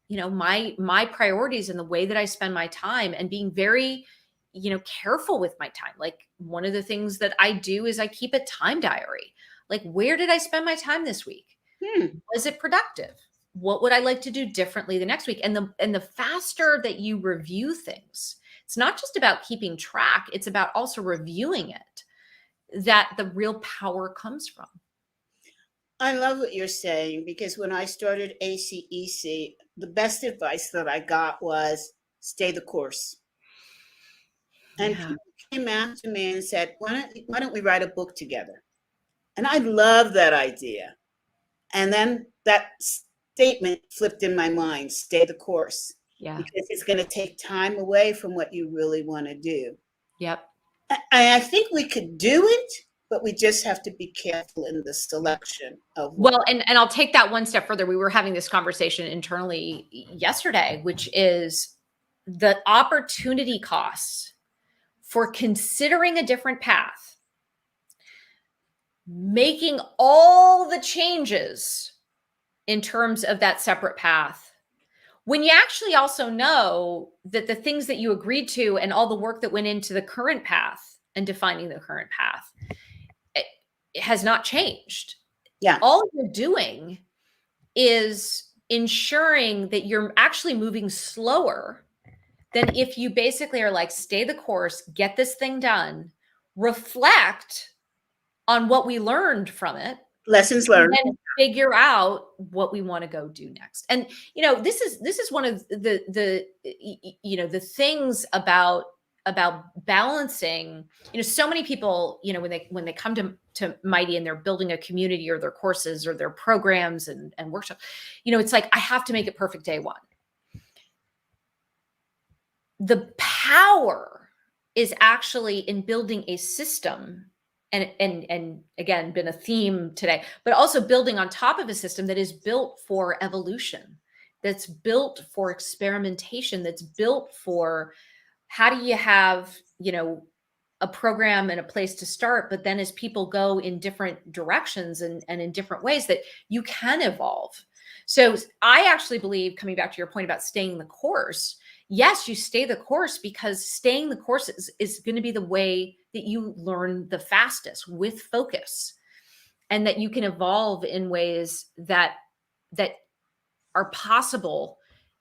my priorities and the way that I spend my time, and being very careful with my time. Like, one of the things that I do is I keep a time diary. Like, where did I spend my time this week? Was it productive? What would I like to do differently the next week? And the faster that you review things, it's not just about keeping track, it's about also reviewing it, that the real power comes from. I love what you're saying, because when I started ACEC, the best advice that I got was stay the course. And Yeah. people came after me and said, why don't we write a book together? And I love that idea. And then that statement flipped in my mind, stay the course. Yeah. Because it's going to take time away from what you really want to do. Yep. I think we could do it, but we just have to be careful in the selection of. Well, and I'll take that one step further. We were having this conversation internally yesterday, which is the opportunity costs for considering a different path, making all the changes in terms of that separate path, when you actually also know that the things that you agreed to and all the work that went into the current path and defining the current path, it has not changed. Yeah. All you're doing is ensuring that you're actually moving slower than if you basically are like, stay the course, get this thing done, reflect on what we learned from it, Lessons learned, and figure out what we want to go do next. And this is one of the things about balancing. So many people, when they come to Mighty and they're building a community, or their courses or their programs and workshops, it's like, I have to make it perfect day one. The power is actually in building a system, and again, been a theme today, but also building on top of a system that is built for evolution, that's built for experimentation, that's built for, how do you have, a program and a place to start, but then as people go in different directions and in different ways, that you can evolve. So I actually believe, coming back to your point about staying the course, yes, you stay the course, because staying the course is going to be the way that you learn the fastest, with focus, and that you can evolve in ways that are possible,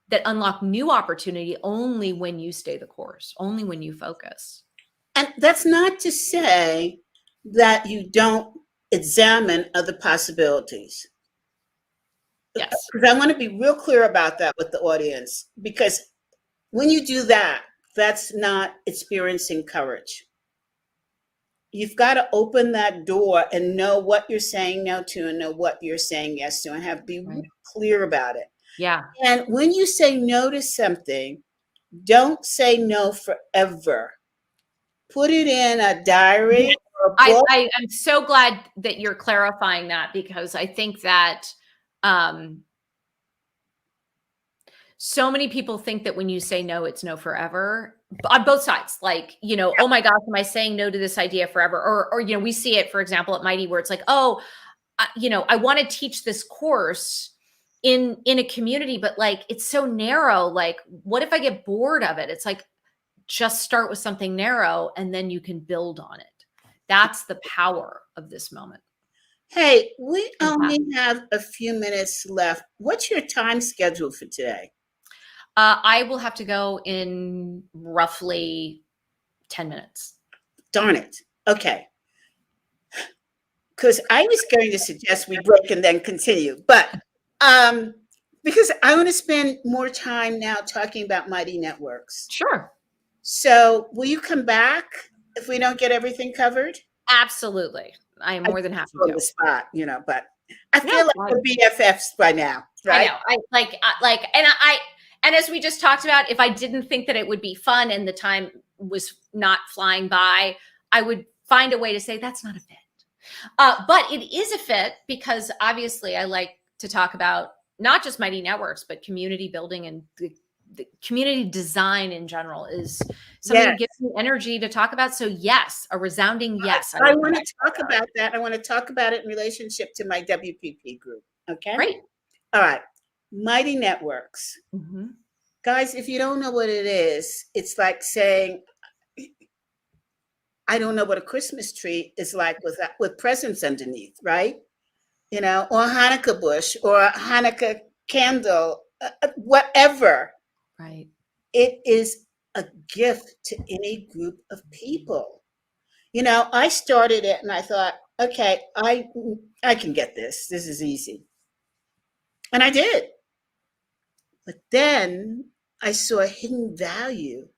that unlock new opportunity only when you stay the course, only when you focus. And that's not to say that you don't examine other possibilities. Yes. Because I want to be real clear about that with the audience, because when you do that, that's not experiencing courage. You've got to open that door and know what you're saying no to and know what you're saying yes to, and have be Right. clear about it. Yeah. And when you say no to something, don't say no forever. Put it in a diary or a book. I'm so glad that you're clarifying that, because I think that so many people think that when you say no, it's no forever, on both sides. Like, you know, oh my gosh, am I saying no to this idea forever? Or, you know, we see it, for example, at Mighty, where it's like, oh, you know, I want to teach this course in a community, but like, it's so narrow. Like, what if I get bored of it? It's like, just start with something narrow and then you can build on it. That's the power of this moment. Hey, we only have a few minutes left. What's your time schedule for today? I will have to go in roughly 10 minutes. Darn it. Okay. Because I was going to suggest we break and then continue, but because I want to spend more time now talking about Mighty Networks. Sure. So will you come back if we don't get everything covered? Absolutely. I am more than happy On to. the spot, you know, but I feel like we're BFFs by now, right? I know. And as we just talked about, if I didn't think that it would be fun and the time was not flying by, I would find a way to say that's not a fit. But it is a fit, because obviously I like to talk about not just Mighty Networks, but community building, and the community design in general is something that gives me energy to talk about. So yes, a resounding yes. I want to talk about that. I want to talk about it in relationship to my WPP group. Okay. Great. All right. Mighty Networks. Mm-hmm. Guys, if you don't know what it is, it's like saying, I don't know what a Christmas tree is like with presents underneath, right? You know, or a Hanukkah bush or a Hanukkah candle, whatever. Right. It is a gift to any group of people. You know, I started it and I thought, okay, I can get this. This is easy. And I did. But then I saw a hidden value.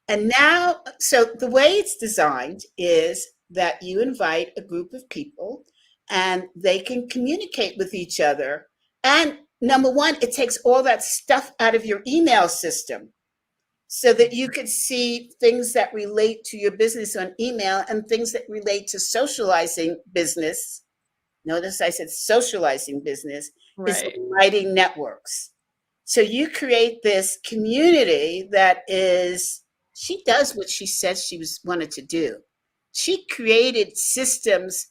And now, so the way it's designed is that you invite a group of people and they can communicate with each other. And number one, it takes all that stuff out of your email system so that you could see things that relate to your business on email and things that relate to socializing business. Notice I said socializing business, right, is Mighty Networks. So you create this community that is, she does what she says she wanted to do. She created systems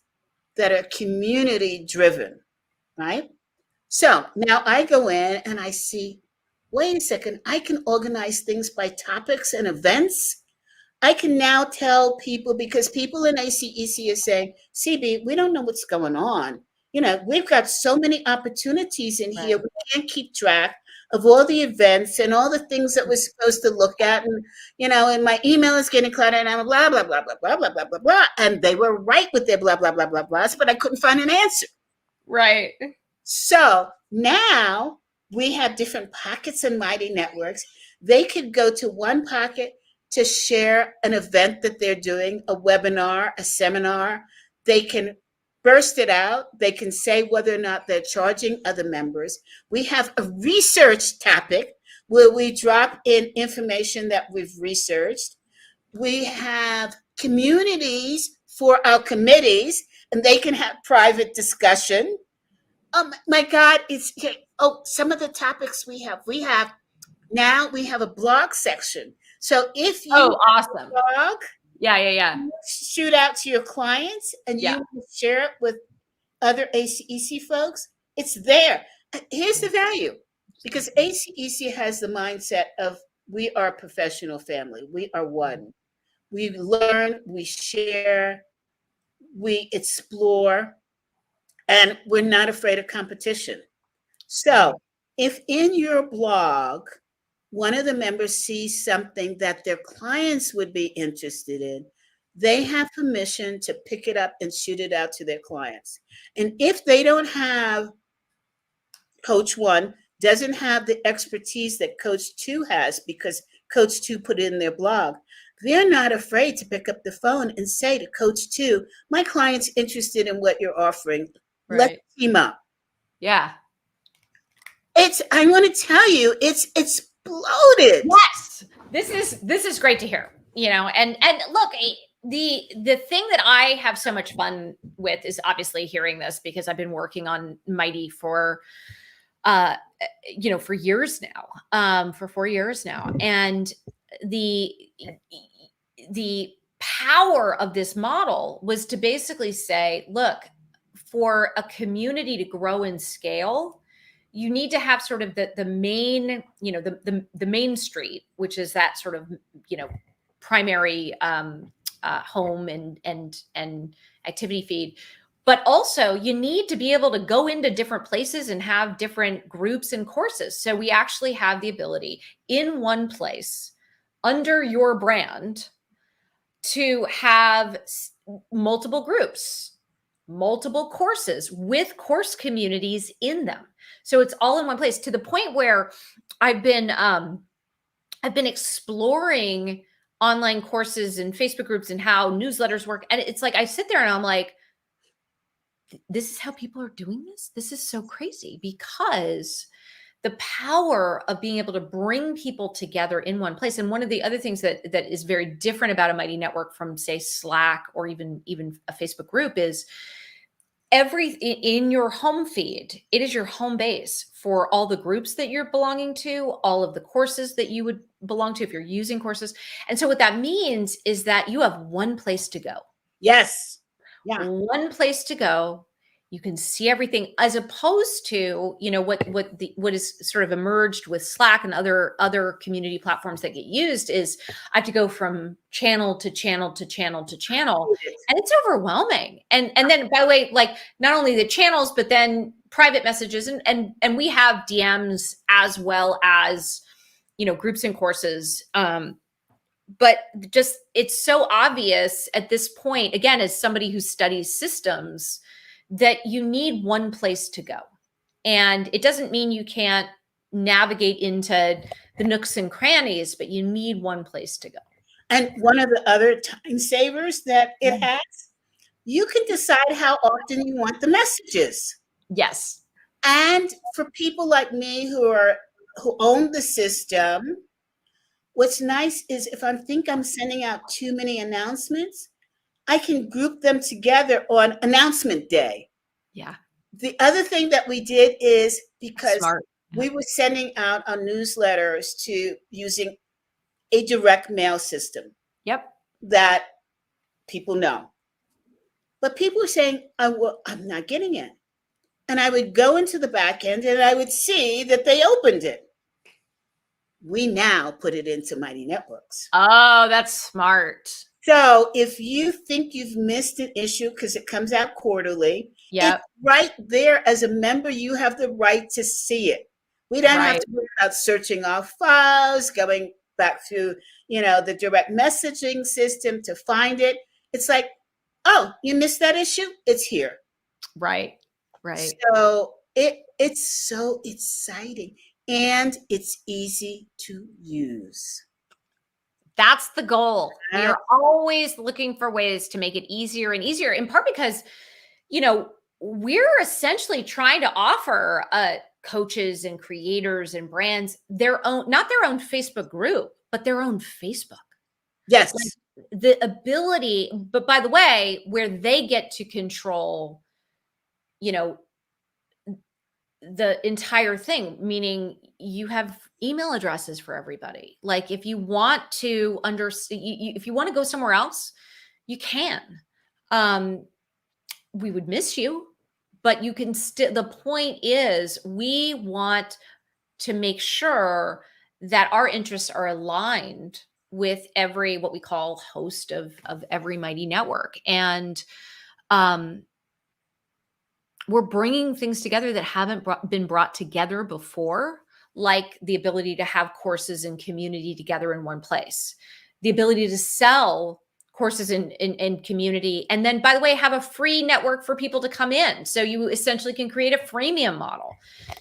that are community driven, right? So now I go in and I see, wait a second, I can organize things by topics and events. I can now tell people, because people in ACEC are saying, CB, we don't know what's going on. You know, we've got so many opportunities in here. We can't keep track of all the events and all the things that we're supposed to look at. And, you know, and my email is getting cluttered and I'm blah, blah, blah, blah, blah, blah, blah, blah, blah. And they were right with their blah, blah, blah, blah, blahs, but I couldn't find an answer. Right. So now we have different pockets in Mighty Networks. They could go to one pocket to share an event that they're doing, a webinar, a seminar. They can burst it out. They can say whether or not they're charging other members. We have a research topic where we drop in information that we've researched. We have communities for our committees, and they can have private discussion. Oh my God, some of the topics we have now we have a blog section. So if you awesome blog, yeah, shoot out to your clients and you share it with other ACEC folks, it's there. Here's the value, because ACEC has the mindset of we are a professional family. We are one. We learn, we share, we explore, and we're not afraid of competition. So if in your blog, one of the members sees something that their clients would be interested in, they have permission to pick it up and shoot it out to their clients. And if they don't have, Coach One doesn't have the expertise that Coach Two has because Coach Two put it in their blog, they're not afraid to pick up the phone and say to Coach Two, my client's interested in what you're offering. Let's team up. Yeah. I want to tell you, it's exploded. Yes. This is great to hear, and look, the thing that I have so much fun with is obviously hearing this because I've been working on Mighty for for years now, for 4 years now. And the power of this model was to basically say, look, for a community to grow and scale, you need to have sort of the main, the main street, which is that sort of, primary home and activity feed. But also you need to be able to go into different places and have different groups and courses. So we actually have the ability in one place under your brand to have multiple groups, multiple courses with course communities in them. So it's all in one place, to the point where I've been exploring online courses and Facebook groups and how newsletters work. And it's like, I sit there and I'm like, this is how people are doing this. This is so crazy, because the power of being able to bring people together in one place. And one of the other things that is very different about a Mighty network from, say, Slack or even a Facebook group is in your home feed, it is your home base for all the groups that you're belonging to, all of the courses that you would belong to if you're using courses. And so what that means is that you have one place to go. Yes. Yeah. One place to go. You can see everything, as opposed to, what is sort of emerged with Slack and other community platforms that get used is I have to go from channel to channel to channel to channel, and it's overwhelming. And then, by the way, like, not only the channels, but then private messages and we have DMs as well as, groups and courses. But just, it's so obvious at this point, again, as somebody who studies systems, that you need one place to go. And it doesn't mean you can't navigate into the nooks and crannies, but you need one place to go. And one of the other time savers that it has, you can decide how often you want the messages. Yes. And for people like me who own the system, what's nice is if I think I'm sending out too many announcements, I can group them together on announcement day. Yeah. The other thing that we did is, because Smart. we were sending out our newsletters to using a direct mail system. Yep. That people know. But people were saying, I'm not getting it. And I would go into the back end and I would see that they opened it. We now put it into Mighty Networks. Oh, that's smart. So if you think you've missed an issue because it comes out quarterly, it's right there as a member, you have the right to see it. We don't have to worry about searching our files, going back through, the direct messaging system to find it. It's like, oh, you missed that issue? It's here. Right. So it's so exciting, and it's easy to use. That's the goal. We are always looking for ways to make it easier and easier, in part because, we're essentially trying to offer coaches and creators and brands not their own Facebook group, but their own Facebook. Yes. Like, the ability, but by the way, where they get to control, the entire thing, meaning you have email addresses for everybody. Like, if you want to if you want to go somewhere else, you can. We would miss you, but you can still. The point is, we want to make sure that our interests are aligned with every, what we call, host of every Mighty network. And we're bringing things together that haven't been brought together before, like the ability to have courses and community together in one place, the ability to sell courses in community, and then, by the way, have a free network for people to come in. So you essentially can create a freemium model.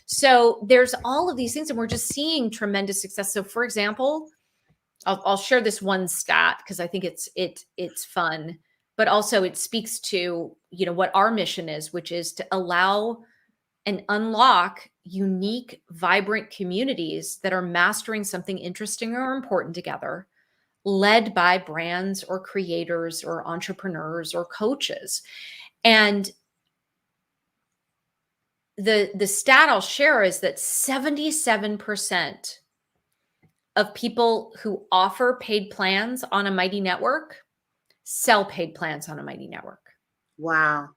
So there's all of these things, and we're just seeing tremendous success. So, for example, I'll share this one stat because I think it's fun, but also it speaks to, you know, what our mission is, which is to allow and unlock unique, vibrant communities that are mastering something interesting or important together, led by brands or creators or entrepreneurs or coaches. And the stat I'll share is that 77% of people who offer paid plans on a Mighty network sell paid plans on a Mighty network. Wow.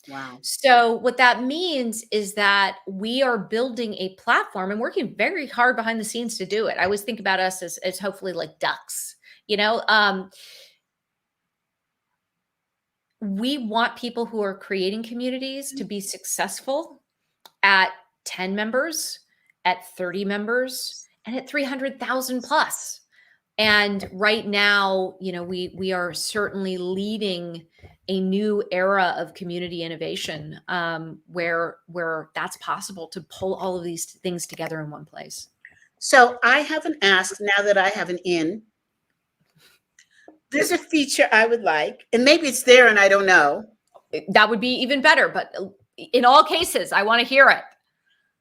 Wow. So what that means is that we are building a platform and working very hard behind the scenes to do it. I always think about us as hopefully like ducks, you know. We want people who are creating communities to be successful at 10 members, at 30 members, and at 300,000 plus. And right now, you know, we are certainly leading a new era of community innovation, where that's possible to pull all of these things together in one place. So I have an ask now that I have an in. There's a feature I would like, and maybe it's there and I don't know. That would be even better, but in all cases, I want to hear it.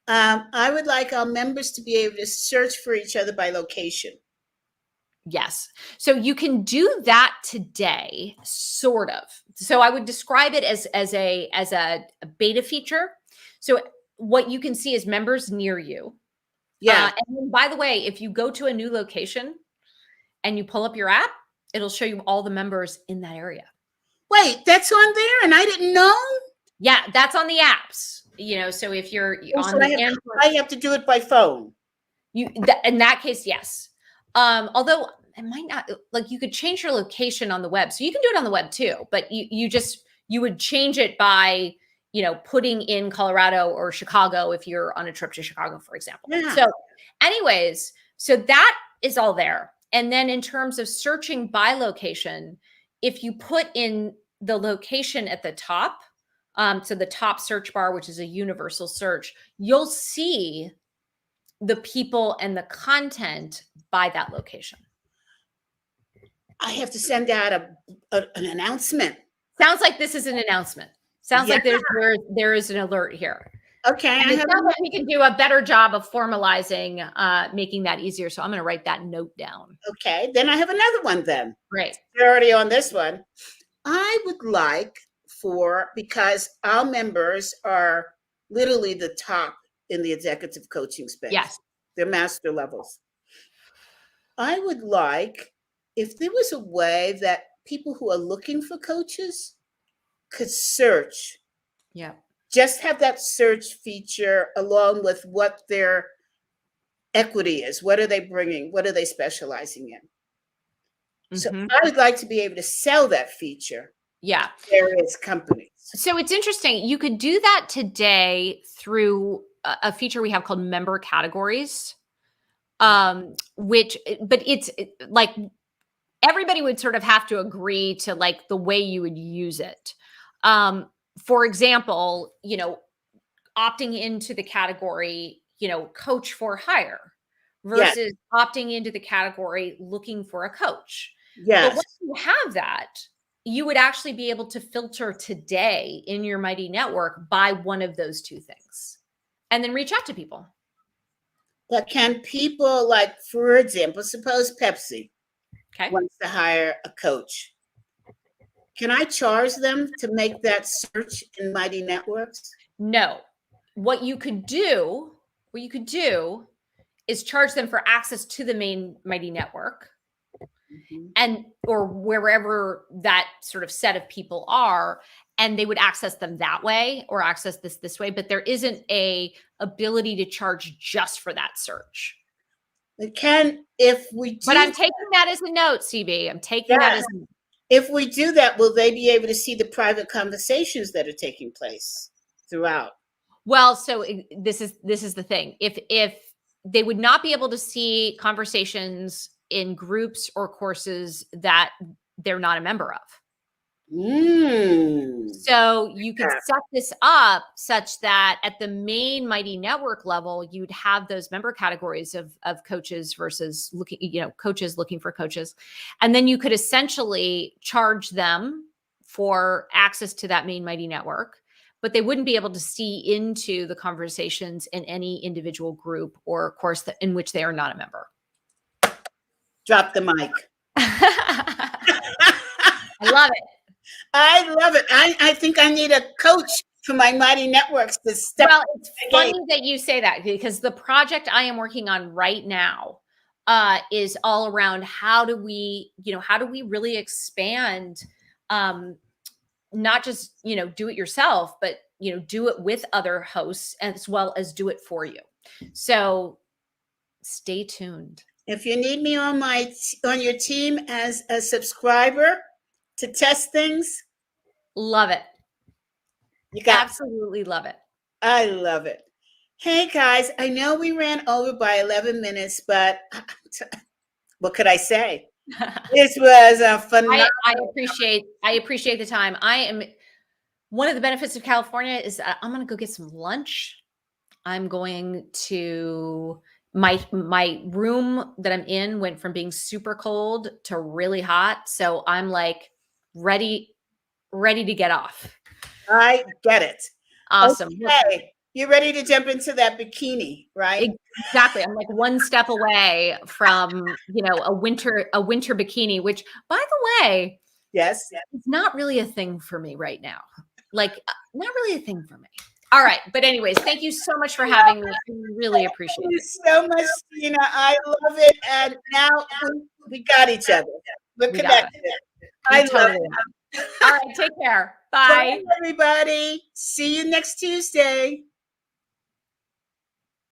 I would like our members to be able to search for each other by location. Yes. So you can do that today, sort of. So I would describe it as a beta feature. So what you can see is members near you. Yeah. And then, by the way, if you go to a new location and you pull up your app, it'll show you all the members in that area. Wait, that's on there and I didn't know? Yeah, that's on the apps. You know, so if you're on the Android, I have to do it by phone. In that case, yes. Although it might not, like, you could change your location on the web. So you can do it on the web too, but you would change it by, you know, putting in Colorado or Chicago if you're on a trip to Chicago, for example. Yeah. So anyways, so that is all there. And then in terms of searching by location, if you put in the location at the top, so the top search bar, which is a universal search, you'll see the people and the content by that location. I have to send out an announcement. Sounds like this is an announcement. Sounds like there is an alert here. Okay. And it sounds like we can do a better job of formalizing, making that easier. So I'm going to write that note down. Okay. Then I have another one then. Great. You're already on this one. I would like because our members are literally the top in the executive coaching space. Yes. They're master levels. I would like if there was a way that people who are looking for coaches could search. Yeah. Just have that search feature along with what their equity is. What are they bringing? What are they specializing in? Mm-hmm. So I would like to be able to sell that feature. Yeah. Various companies. So it's interesting. You could do that today through a feature we have called member categories, but it's like everybody would sort of have to agree to like the way you would use it. For example, you know, opting into the category, you know, coach for hire versus opting into the category looking for a coach. Yes. But once you have that, you would actually be able to filter today in your Mighty network by one of those two things and then reach out to people. But can people, like, for example, suppose Pepsi wants to hire a coach. Can I charge them to make that search in Mighty Networks? No. What you could do is charge them for access to the main Mighty network. And or wherever that sort of set of people are, and they would access them that way or access this way, but there isn't a ability to charge just for that search. It can if we do. But I'm taking that as a note, CB. I'm taking that as a note. If we do that, will they be able to see the private conversations that are taking place? throughout? Well, so this is the thing. If they would not be able to see conversations in groups or courses that they're not a member of. So you could set this up such that at the main Mighty Network level, you'd have those member categories of coaches versus coaches looking for coaches. And then you could essentially charge them for access to that main Mighty Network, but they wouldn't be able to see into the conversations in any individual group or course in which they are not a member. Drop the mic. I love it. I love it. I think I need a coach for my Mighty Networks to step. Well, it's funny that you say that, because the project I am working on right now is all around how do we really expand, not just, do it yourself, but, do it with other hosts as well as do it for you. So stay tuned. If you need me on your team as a subscriber to test things, love it. You got absolutely love it. I love it. Hey guys, I know we ran over by 11 minutes, but what could I say? This was a phenomenal. I appreciate the time. One of the benefits of California is I'm going to go get some lunch. I'm going to my room that I'm in went from being super cold to really hot. So I'm like ready to get off. I get it. Awesome. Okay. You're ready to jump into that bikini, right? Exactly. I'm like one step away from, a winter bikini, which, by the way, yes, it's not really a thing for me right now. Like, not really a thing for me. All right. But anyways, thank you so much for having me. I really appreciate it. Thank you so much, Gina. I love it. And now we got each other. We're connected. I love it. All right. Take care. Bye. Bye, everybody. See you next Tuesday.